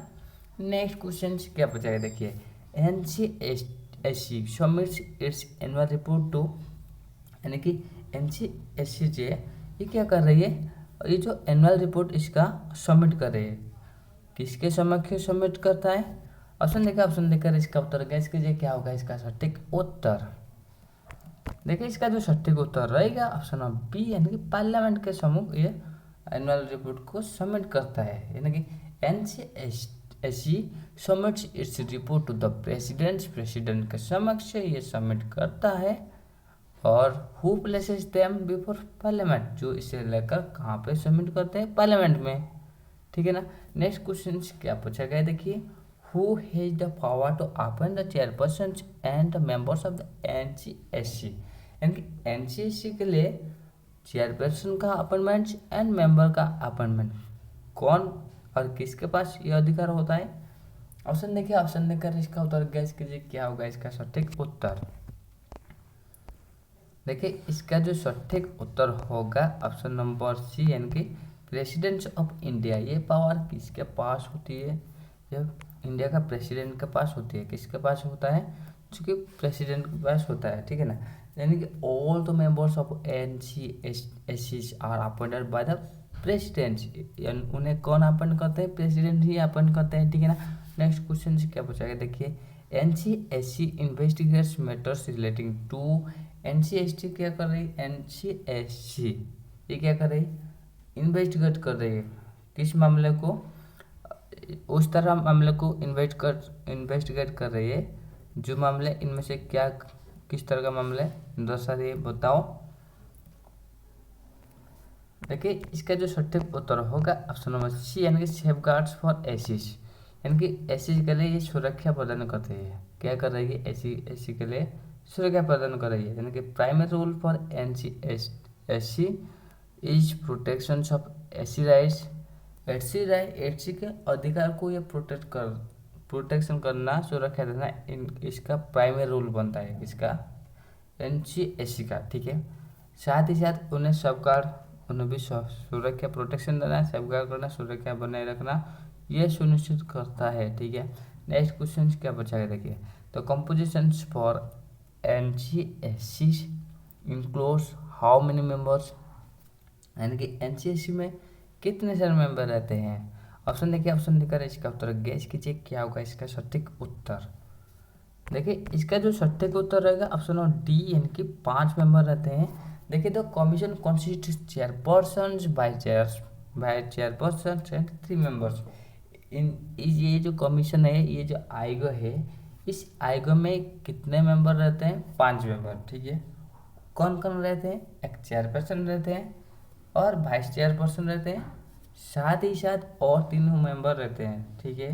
नेक्स्ट क्वेश्चन क्या पूछा है देखिए, NC-SC submits its annual report to, यानी कि NC-SC जो ये क्या कर रही है, ये जो एनुअल रिपोर्ट इसका सबमिट कर रही है, किसके समक्ष सबमिट करता है, ऑप्शन देखिए, ऑप्शन देकर इसका उत्तर गैस कीजिए क्या होगा इसका सटीक उत्तर। देखिए इसका जो सटीक उत्तर रहेगा ऑप्शन नंबर B, यानी कि पार्लियामेंट के सम्मुख ये एनुअल रिपोर्ट को सबमिट करता है, यानी कि NC-SC submits its report to the president, president के समक्ष ये सबमिट करता है, और who places them before parliament, जो इसे लेकर कहाँ पे सबमिट करते हैं, पार्लियामेंट में, ठीक है ना। नेक्स्ट क्वेश्चन क्या पूछा गया देखिए, who has the power to appoint the chairperson and the members of the NC-SC, यानी कि NC-SC के लिए चेयरपर्सन का अपॉइंटमेंट एंड मेंबर का अपॉइंटमेंट कौन और किसके पास ये अधिकार होता है। ऑप्शन देखिए, ऑप्शन देकर इसका उत्तर गैस कीजिए क्या होगा इसका सटीक उत्तर। देखिए इसका जो सटीक उत्तर होगा ऑप्शन नंबर सी, यानी कि प्रेसिडेंट ऑफ इंडिया। ये पावर किसके पास होती है? ये इंडिया का प्रेसिडेंट के पास होती है। किसके पास होता है? चूँकि प्रेसिडेंट के पास होता है, ठीक है ना। यानी कि all the members of NCSC are appointed by the president. उन्हें कौन अपॉइंट करते हैं? प्रेसिडेंट ही अपॉइंट करते हैं, ठीक है ना। नेक्स्ट क्वेश्चन से क्या पूछा गया देखिए, NCSC investigates matters relating to. NCST क्या कर रही? NCSC ये क्या कर रही? इन्वेस्टिगेट कर रही है किस मामले को? उस तरह मामले को इन्वेस्टिगेट कर रही है जो मामले इनमें से क्या, किस तरह का मामला है दर्शा रही है, बताओ। देखिए इसका जो सटीक उत्तर होगा ऑप्शन नंबर सी, यानी कि सेफ गार्ड्स फॉर एसिस। यानी कि एसिस के लिए ये सुरक्षा प्रदान करते हैं। क्या कर रही है? एसी के लिए सुरक्षा प्रदान कर रही है। यानी कि primary rule for NCSC is protection of AC rights. AC के अधिकार को ये प्रोटेक्शन करना, सुरक्षा देना, इसका प्राइमरी रूल बनता है। इसका NCSC का, ठीक है। साथ ही साथ उन्हें उन्हें भी सुरक्षा प्रोटेक्शन देना, सेफगार्ड करना, सुरक्षा बनाए रखना, यह सुनिश्चित करता है, ठीक है। नेक्स्ट क्वेश्चन क्या पूछा गया देखिए, the composition for NCSC includes how many members. यानी कि NCSC में कितने सारे मेंबर रहते हैं? ऑप्शन देखिए, ऑप्शन देकर इसका उत्तर गैस कीजिए क्या होगा इसका सटीक उत्तर। देखिए इसका जो सटीक उत्तर रहेगा ऑप्शन नंबर डी, यानी कि 5 मेंबर रहते हैं। देखिए the commission consist chairperson by chairperson and 3 members. ये जो कमीशन है, ये जो आयोग है, इस आयोग में कितने मेंबर रहते हैं? 5 मेंबर, ठीक है। कौन कौन रहते हैं? एक चेयरपर्सन रहते हैं और वाइस चेयरपर्सन रहते हैं, साथ ही साथ और 3 मेंबर रहते हैं, ठीक है।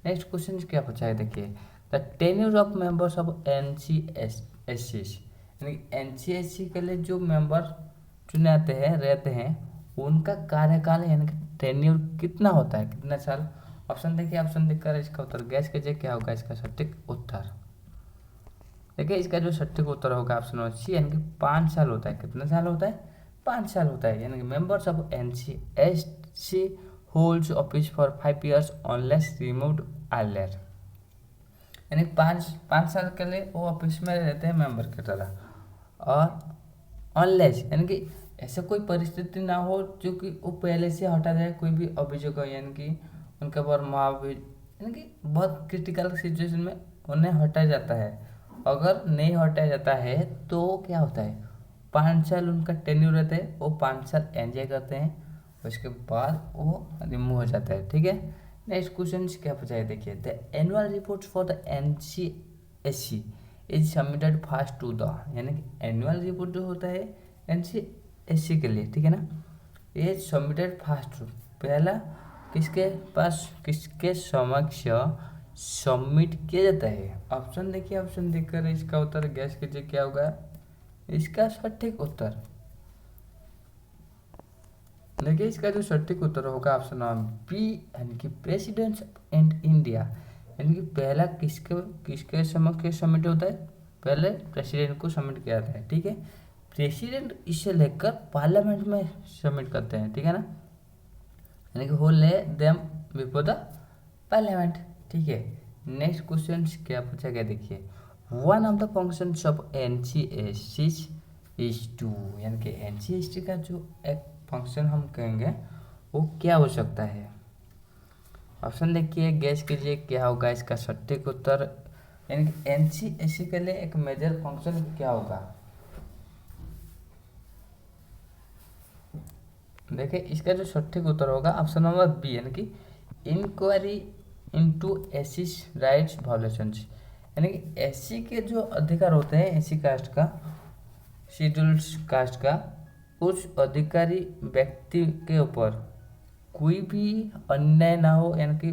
नेक्स्ट क्वेश्चन क्या पूछा है देखिए, the tenure of members of NCSC। यानी NCSC के लिए जो मेंबर चुने आते हैं रहते हैं, उनका कार्यकाल यानी कि टेन्योर कितना होता है, कितना साल? ऑप्शन देखिए, ऑप्शन देखकर इसका उत्तर गैस कीजिए क्या होगा इसका सटीक उत्तर। देखिए इसका जो सटीक उत्तर होगा ऑप्शन नंबर सी, यानी कि 5 साल होता है। कितना साल होता है? 5 साल होता है। यानी कि members of NCSC holds office for 5 years unless removed earlier. यानी 5 साल के लिए वो ऑफिस में रहते हैं मेंबर की तरह, और अनलेस यानी कि ऐसा कोई परिस्थिति ना हो जो कि वो पहले से हटा जाए, कोई भी अभियोग हो, यानी कि उनके ऊपर यानी कि बहुत क्रिटिकल सिचुएशन में उन्हें हटाया जाता है। अगर नहीं हटाया जाता है तो क्या होता है, 5 साल उनका टेन्यूर रहता है, वो 5 साल एंजॉय करते हैं, उसके बाद वो रिमूव हो जाता है, ठीक है। नेक्स्ट क्वेश्चन क्या पूछा है देखिए, the annual report for the NCSC is submitted fast to the. यानी कि एनुअल रिपोर्ट जो होता है NCSC के लिए, ठीक है ना, ये सबमिटेड फास्ट पहला किसके पास, किसके समक्ष सबमिट किया जाता है? ऑप्शन देखिए, ऑप्शन देखकर इसका उत्तर गैस कीजिए क्या होगा इसका सटीक उत्तर। देखिए इसका जो सटीक उत्तर होगा ऑप्शन नंबर बी, यानी कि प्रेसिडेंट एंड इंडिया। यानी कि पहला किसके किसके समक्ष सबमिट होता है? पहले प्रेसिडेंट को सबमिट किया जाता है, ठीक है। प्रेसिडेंट इसे लेकर पार्लियामेंट में सबमिट करते हैं, ठीक है ना, यानी कि हो ले देम बिफोर द पार्लियामेंट, ठीक है। नेक्स्ट क्वेश्चन क्या पूछा गया देखिए, one of the functions of NCSC is to. यानी कि NCSC का जो एक फंक्शन हम कहेंगे वो क्या हो सकता है? ऑप्शन देखिए, गैस कीजिए क्या होगा इसका सटीक उत्तर। यानी कि NCSC के लिए एक मेजर फंक्शन क्या होगा? देखिए इसका जो सटीक उत्तर होगा ऑप्शन नंबर बी, यानी कि इंक्वायरी इनटू एसिस राइट्स वायलेशंस। यानी कि एससी के जो अधिकार होते हैं, एससी कास्ट का, शेड्यूल्ड कास्ट का, उस अधिकारी व्यक्ति के ऊपर कोई भी अन्याय ना हो, यानी कि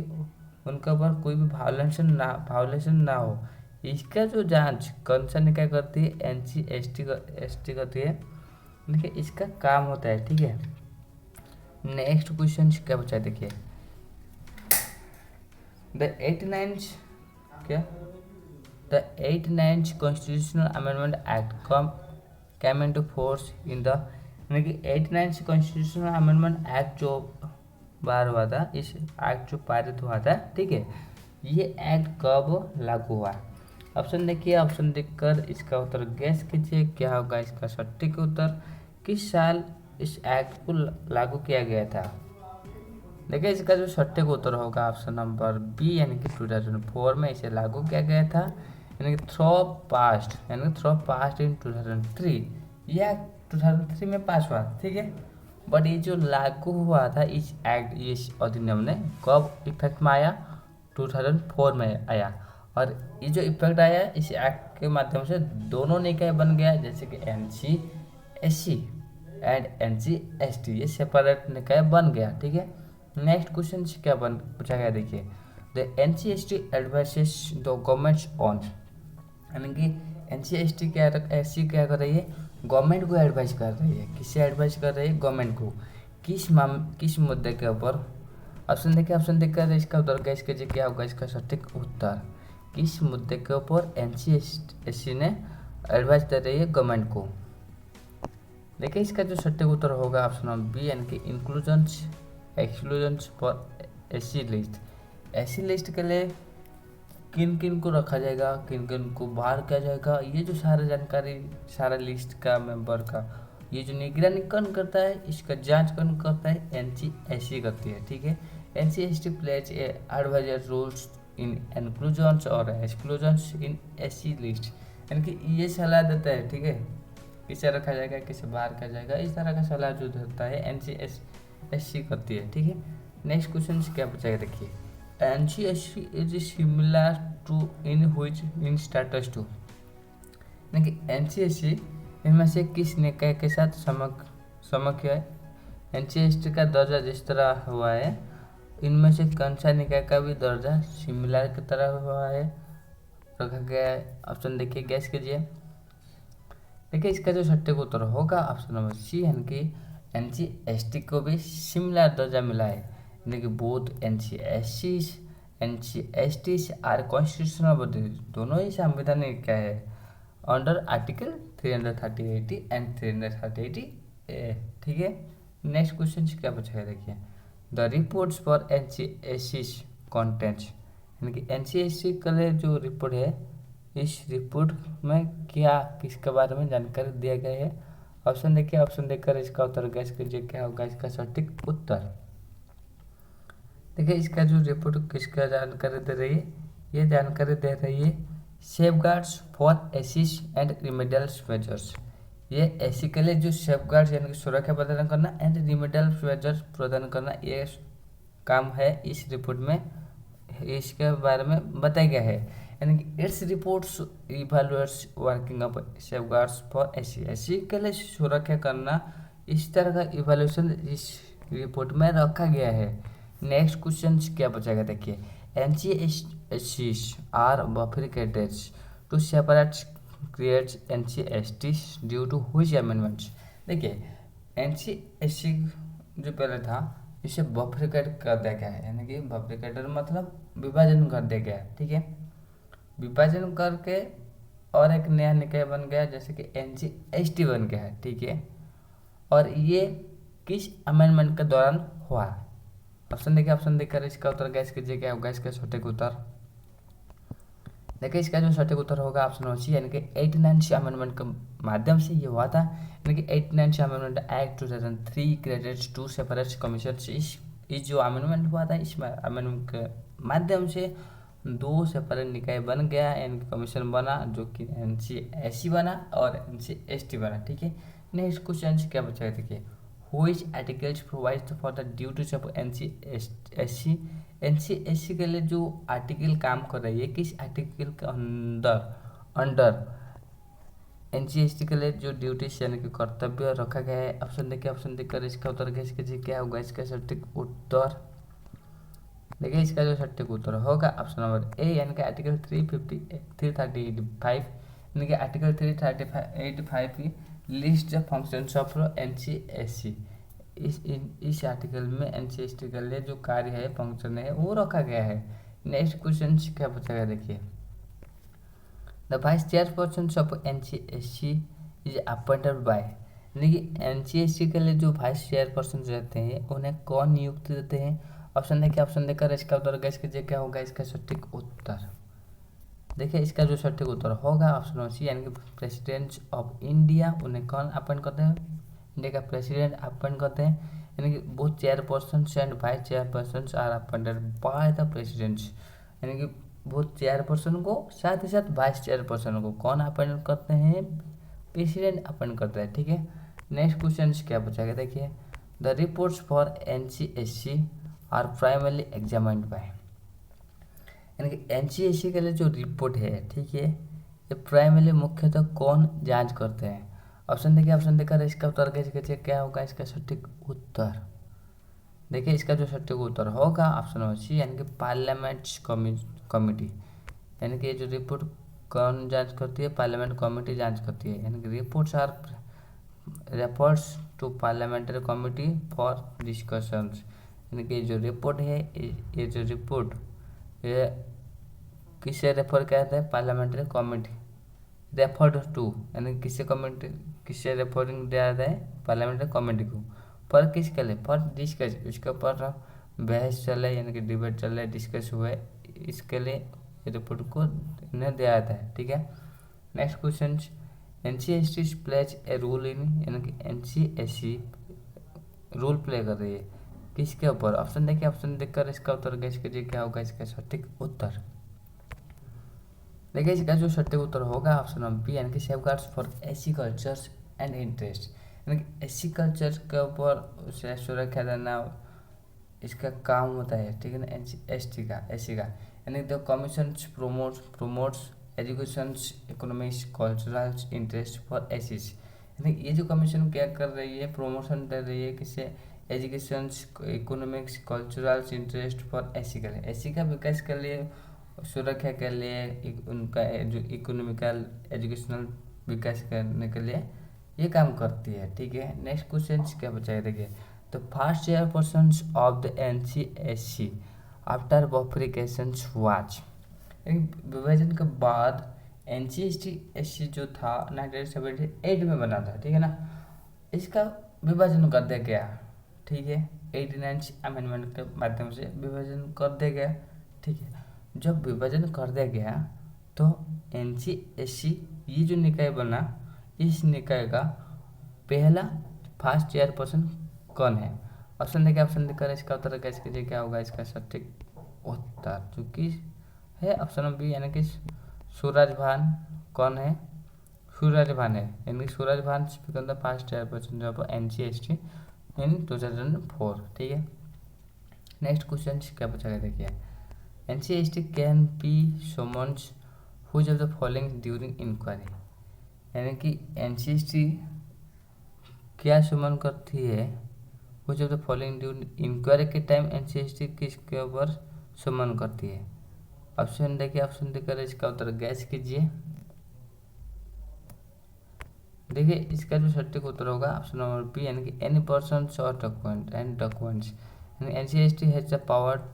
उनके ऊपर कोई भी वायलेशन ना हो, इसका जो जांच कंसर्न क्या करती है? NCST करती है। देखिए इसका काम होता है, ठीक है। नेक्स्ट क्वेश्चन क्या बचा देखिए, द 89th क्या, the 89th constitutional amendment act came into force in the यानी कि 89 कॉन्स्टिट्यूशनल अमेंडमेंट एक्ट जो बार हुआ था, इस एक्ट जो पारित हुआ था, ठीक है, ये एक्ट कब लागू हुआ? ऑप्शन देखिए, ऑप्शन देखकर इसका उत्तर गैस कीजिए, क्या होगा इसका सटीक उत्तर। किस साल इस एक्ट को लागू किया गया था? देखिए इसका जो सटीक उत्तर होगा ऑप्शन नंबर बी, यानी कि 2004 में इसे लागू किया गया था, यानी कि थ्रो पास्ट इन 2003, यह 2003 में पास हुआ, ठीक है। बट ये जो लागू हुआ था इस एक्ट, इस अधिनियम ने कब इफेक्ट में आया? 2004 में आया। और ये जो इफेक्ट आया इस एक्ट के माध्यम से दोनों निकाय बन गया, जैसे कि NC-SC एंड NC-ST, ये सेपरेट निकाय बन गया, ठीक है। नेक्स्ट क्वेश्चन क्या पूछा गया, देखिए the NC-ST advices the governments on, यानी कि NC-ST क्या कर रही है? गवर्नमेंट को एडवाइस कर रही है। किससे एडवाइस कर रही है? गवर्नमेंट को। किस मुद्दे के ऊपर? ऑप्शन देखिए, ऑप्शन देखकर इसका उत्तर गैस कीजिए, क्या होगा इसका सटीक उत्तर। किस मुद्दे के ऊपर NC-ST ने एडवाइस दे रही है गवर्नमेंट को? देखिए इसका जो सटीक उत्तर होगा ऑप्शन नंबर बी, यानी कि inclusions exclusions for SC list. SC list के लिए किन किन को रखा जाएगा, किन किन को बाहर किया जाएगा, ये जो सारा जानकारी, सारा लिस्ट का मेंबर का ये जो निगरानी कौन करता है, इसका जांच कौन करता है? NC-SC करती है, ठीक है। NC-ST plays a advisor rules in inclusions or exclusions in SC list, यानी कि ये सलाह देता है, ठीक है, किसे रखा जाएगा, किसे बाहर किया जाएगा, इस तरह का सलाह जो देता है NC-SC करती है, ठीक है। नेक्स्ट क्वेश्चन क्या पूछा गया, देखिए NC-SC is similar to in which in status to, यानी कि NC-SC इनमें से किस निकाय के साथ समकक्ष है? NC-ST का दर्जा जिस तरह हुआ है, इनमें से कौन सा निकाय का भी दर्जा सिमिलर की तरह हुआ है, रखा गया है? ऑप्शन देखिए, गैस कीजिए। देखिए इसका जो सटीक उत्तर होगा ऑप्शन नंबर सी, यानी कि NC-ST को भी सिमिलर दर्जा मिला है, यानी कि both NC-SC are constitutional body, दोनों ही संवैधानिक क्या है, अंडर आर्टिकल 330 एंड 330 ए, ठीक है। नेक्स्ट क्वेश्चन क्या पूछा है, देखिए the reports for NC-SC contents, यानी कि NC-SC के लिए जो रिपोर्ट है, इस रिपोर्ट में क्या किसके बारे में जानकारी दिया गया है? ऑप्शन देखिए, ऑप्शन देखकर इसका उत्तर गैस कीजिए, क्या होगा इसका सटीक उत्तर। देखिए इसका जो रिपोर्ट किसका जानकारी दे रही है, ये जानकारी दे रही है सेफगार्ड्स फॉर एसिस एंड रिमेडियल मेजर्स। ये एसी के लिए जो सेफगार्ड्स यानी कि सुरक्षा प्रदान करना एंड रिमेडियल मेजर्स प्रदान करना, ये काम है इस रिपोर्ट में, इसके बारे में बताया गया है, यानी कि its reports evaluates working of safeguards for SC के लिए सुरक्षा करना, इस तरह का इवैल्यूएशन इस रिपोर्ट में रखा गया है। नेक्स्ट क्वेश्चन क्या बचेगा, देखिए NC-SCs are bifurcated to separate creates NC-STs due to which amendments. देखिए NC-SC जो पहले था इसे बफरिकेट कर दिया गया है, यानी कि बफरिकेटेड मतलब विभाजन कर दिया गया है, ठीक है। विभाजन करके और एक नया निकाय बन गया, जैसे कि NC-ST बन गया है, ठीक है। और ये किस अमेंडमेंट के दौरान हुआ? ऑप्शन देखिए, ऑप्शन देखकर इसका उत्तर गैस कीजिए, क्या होगा इसका सटीक उत्तर। देखिए इसका जो सटीक उत्तर होगा ऑप्शन नंबर सी, यानी कि 89 अमेंडमेंट के माध्यम से ये हुआ था, यानी कि 89 amendment act 2003 created to separate commission. इस जो अमेंडमेंट हुआ था, इस अमेंडमेंट के माध्यम से दो सेपरेट निकाय बन गया, यानी कि कमीशन बना, जो कि NC-SC बना और NC-ST बना, ठीक है। नेक्स्ट क्वेश्चन क्या बचा है, देखिए Which articles provides for the duties of NC-SC? NC-SC के लिए जो आर्टिकल काम कर रही है, किस आर्टिकल के अंडर NC-ST के लिए जो ड्यूटीज यानी कि कर्तव्य रखा गया है? ऑप्शन देखिए, ऑप्शन देखकर इसका उत्तर गैस कीजिए, क्या होगा इसका सटीक उत्तर। देखिए इसका जो सटीक उत्तर होगा ऑप्शन नंबर ए, यानी कि आर्टिकल 335, यानी कि आर्टिकल 335 की list of functions of NC-SC। इस आर्टिकल में NC-ST के लिए जो कार्य है, फंक्शन है, वो रखा गया है। नेक्स्ट क्वेश्चन क्या पूछा गया, देखिए the vice chairperson of NC-SC is appointed by, यानी कि एनसीएसटी के लिए जो वाइस चेयरपर्सन रहते हैं उन्हें कौन नियुक्त देते हैं। ऑप्शन देखिए, ऑप्शन देकर इसका उत्तर गैस कीजिए क्या होगा इसका सटीक उत्तर। देखिए इसका जो सटीक उत्तर होगा ऑप्शन सी, यानी कि प्रेसिडेंट ऑफ इंडिया, उन्हें कौन अपॉइंट करते हैं, इंडिया का प्रेसिडेंट अपॉइंट करते हैं, यानी कि both chairperson and vice chairperson are appointed by the president, यानी कि बोथ चेयरपर्सन को साथ ही साथ वाइस चेयरपर्सन को कौन अपॉइंट करते हैं, प्रेसिडेंट अपॉइंट करता है। ठीक है, नेक्स्ट क्वेश्चन क्या पूछा गया, देखिए the reports for NCSC are primarily examined by, यानी कि एनसीएससी के लिए जो रिपोर्ट है, ठीक है, ये प्राइमरली मुख्यतः कौन जांच करते हैं। ऑप्शन देखिए, ऑप्शन देकर इसका उत्तर कैसे कीजिए क्या होगा इसका सटीक उत्तर। देखिए इसका जो सटीक उत्तर होगा ऑप्शन सी, यानी कि पार्लियामेंट कमेटी, यानी कि ये जो रिपोर्ट कौन जांच करती है, पार्लियामेंट कमेटी जांच करती है, यानी कि reports are refers to parliamentary committee for discussions, यानी कि जो रिपोर्ट है ये जो रिपोर्ट ये किसे रेफर कहते हैं, पार्लियामेंट्री कमेटी रेफर्ड टू, यानी किसे कमेटी किसे रेफरिंग दिया जाता है, पार्लियामेंट्री कमेटी को, पर किसके लिए, पर डिस्कस, उसके ऊपर बहस चले यानी कि डिबेट चले, डिस्कस हुए, इसके लिए रिपोर्ट को इन्हें दिया जाता है। ठीक है, next question, ancestry plays a rule in, यानी कि एनसीएससी रूल प्ले कर रही है किसके ऊपर। ऑप्शन देखिए, ऑप्शन देखकर इसका उत्तर गैस कीजिए क्या होगा इसका सटीक उत्तर। देखिए इसका जो सटीक उत्तर होगा ऑप्शन नंबर बी, यानी कि safeguards for AC cultures and interest, यानी कि एसी कल्चर के ऊपर उसे सुरक्षा देना इसका काम होता है। ठीक है ना, एसटी का एसी का, यानी the commission promotes education economics cultural interest for ACs, यानी ये जो कमीशन क्या कर रही है, प्रमोशन दे रही है किसे, education economics cultural interest for SC के लिए, एसी का विकास के लिए, सुरक्षा के लिए, उनका जो इकोनॉमिकल एजुकेशनल विकास करने के लिए ये काम करती है। ठीक है, नेक्स्ट क्वेश्चन क्या बचा है, देखिए the first chairperson of the NCSC after bifurcation was, विभाजन के बाद एनसीएससी जो था 1978 में बना था। ठीक है ना, इसका विभाजन कर दिया गया। ठीक है, 89 अमेंडमेंट के माध्यम से विभाजन कर दिया गया। ठीक है, जब विभाजन कर दिया गया तो एनसीएससी ये जो निकाय बना, इस निकाय का पहला फर्स्ट चेयरपर्सन कौन है। ऑप्शन देखिए, ऑप्शन देकर इसका उत्तर कैसे कीजिए क्या होगा इसका सटीक उत्तर, जो कि है ऑप्शन बी, यानी कि सूरज भान। कौन है, सूरज भान है, यानी कि Suraj Bhan become the first chairperson of NCST in 2004। ठीक है, नेक्स्ट क्वेश्चन क्या पूछा गया, देखिए NCST can be summons which of the following during inquiry, यानी कि एनसीएसटी क्या सुमन करती है, which of the following during inquiry के टाइम एनसीएसटी किसके ऊपर सुमन करती है। ऑप्शन देखिए, ऑप्शन देकर इसका उत्तर गैस कीजिए। देखिए इसका जो सटीक उत्तर होगा ऑप्शन नंबर बी, यानी कि any person or document and documents, यानी NCST has the power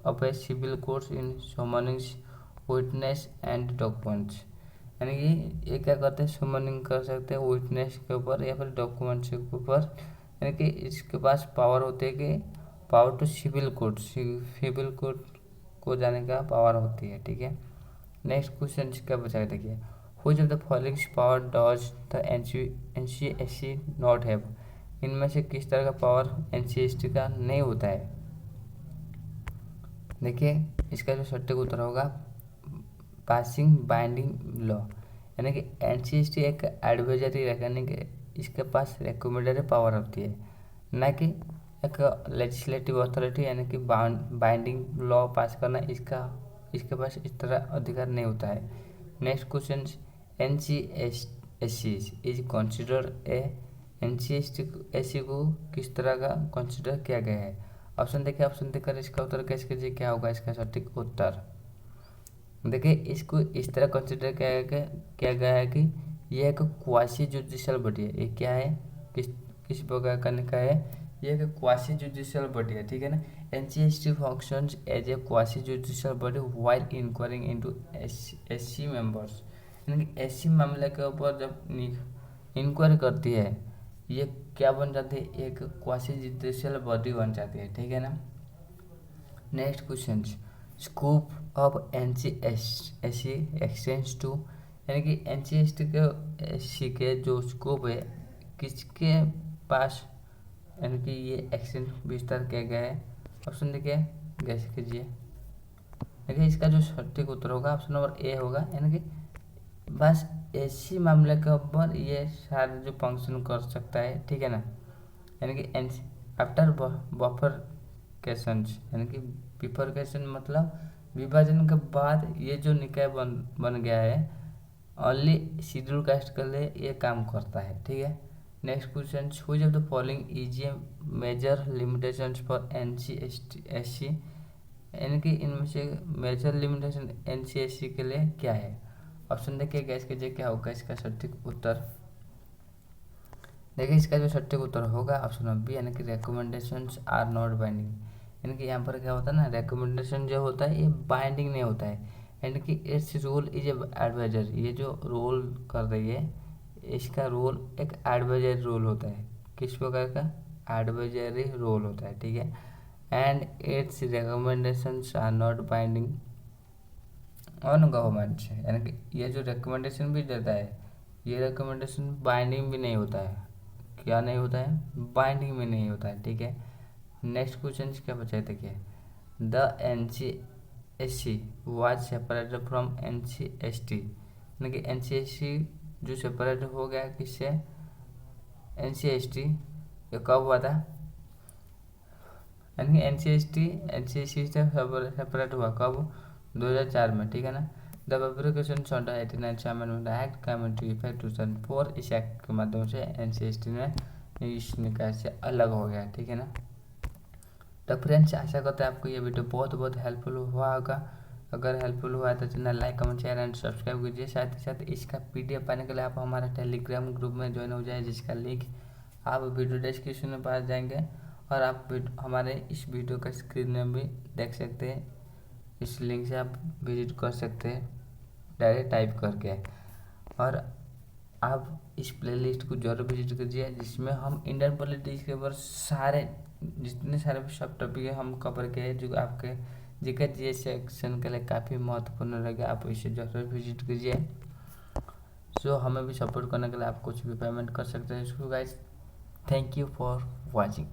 of a civil court in summoning witness and documents, यानी कि ये क्या करते हैं, समनिंग कर सकते हैं विटनेस के ऊपर या फिर डॉक्यूमेंट्स के ऊपर, यानी कि इसके पास पावर होती है कि पावर टू सिविल कोर्ट को जाने का पावर होती है। ठीक है, नेक्स्ट क्वेश्चन क्या बचा है, देखिए which of the following power does the NCSC not have, इनमें से किस तरह का पावर एनसीएसटी का नहीं होता है। देखिए इसका जो सटीक उत्तर होगा पासिंग बाइंडिंग लॉ, यानी कि एनसीएसटी एक एडवाइजरी यानी कि इसके पास रिकमेंडरी पावर होती है, ना कि एक लेजिस्लेटिव अथॉरिटी, यानी कि बाइंडिंग लॉ पास करना इसके पास इस तरह अधिकार नहीं होता है। Next question, NCSC is consider a, NCSC को किस तरह का कंसिडर किया गया है। ऑप्शन देखिए, ऑप्शन देकर इसका उत्तर कैसे कीजिए क्या होगा इसका सटीक उत्तर। देखिए इसको इस तरह कंसिडर किया गया है कि यह एक क्वासी जुडिशियल बॉडी है। ये क्या है, किस प्रकार का निकाय है, ये एक क्वासी जुडिशियल बॉडी है। ठीक है ना, NCST functions as a quasi judicial body while inquiring into SC members, यानी कि एससी मामले के ऊपर जब इंक्वायरी करती है, ये क्या बन जाती है, एक क्वासी जुडिशियल बॉडी बन जाती है, ठीक है ना। Next question, scope of NCSC extends to, यानी कि NCSC के जो स्कोप है किसके पास, यानी कि ये एक्सटेंड विस्तार किया गया है। ऑप्शन देखिए, गैस कीजिए। देखिए इसका जो सटीक उत्तर होगा ऑप्शन नंबर ए होगा, यानी कि बस ऐसी मामले के ऊपर ये सारे जो फंक्शन कर सकता है, ठीक है ना। यानी कि आफ्टर बफरकेशंस, यानी कि बिफरकेशन मतलब विभाजन के बाद ये जो निकाय बन गया है, ओनली शेड्यूल कास्ट के लिए ये काम करता है, ठीक है। Next question, which of the following is a major limitations for NCSC, यानी कि इनमें से मेजर लिमिटेशन NCSC के लिए क्या है। ऑप्शन देखिए, गैस कीजिए क्या होगा इसका सटीक उत्तर। देखिए इसका जो सटीक उत्तर होगा ऑप्शन नंबर बी, यानी कि रिकमेंडेशंस आर नॉट बाइंडिंग, यानी कि यहाँ पर क्या होता है ना, रिकमेंडेशन जो होता है ये बाइंडिंग नहीं होता है, यानी कि इट्स रोल इज एडवाइजर, ये जो रोल कर रही है इसका रोल एक एडवाइजरी रोल होता है। किस प्रकार का, एडवाइजरी रोल होता है, ठीक है। And it's recommendations are not binding on government, यानी कि ये जो रिकमेंडेशन भी देता है ये रिकमेंडेशन बाइंडिंग भी नहीं होता है। क्या नहीं होता है, बाइंडिंग में नहीं होता है, ठीक है। नेक्स्ट क्वेश्चन क्या बचा है, देखिए the NCSC was separated from NCST, यानी कि NCSC जो सेपरेट हो गया किससे, NCST, ये कब हुआ था, यानी कि NCSC से सेपरेट हुआ कब, 2004 में, ठीक है ना। The publication under 89 amendment act come into effect 2004, इस एक्ट के माध्यम से NCST ने इस निकाय से अलग हो गया, ठीक है ना। तो फ्रेंड्स आशा करते हैं आपको ये वीडियो बहुत बहुत हेल्पफुल हुआ होगा। अगर हेल्पफुल हुआ है तो channel like comment share and subscribe कीजिए। साथ ही साथ इसका PDF पाने के लिए आप हमारा टेलीग्राम ग्रुप में ज्वाइन हो जाए, जिसका लिंक आप वीडियो डिस्क्रिप्शन में पास जाएंगे, और आप हमारे इस वीडियो का स्क्रीन में भी देख सकते हैं। इस लिंक से आप विजिट कर सकते हैं डायरेक्ट टाइप करके, और आप इस प्लेलिस्ट को जरूर विजिट कीजिए, जिसमें हम इंडियन पॉलिटिक्स के ऊपर सारे जितने सारे सब टॉपिक हम कवर किए जो आपके जीके GS सेक्शन के लिए काफ़ी महत्वपूर्ण रहेगा, आप इसे जरूर विजिट कीजिए। सो हमें भी सपोर्ट करने के लिए आप कुछ भी पेमेंट कर सकते हैं। So guys, thank you for watching.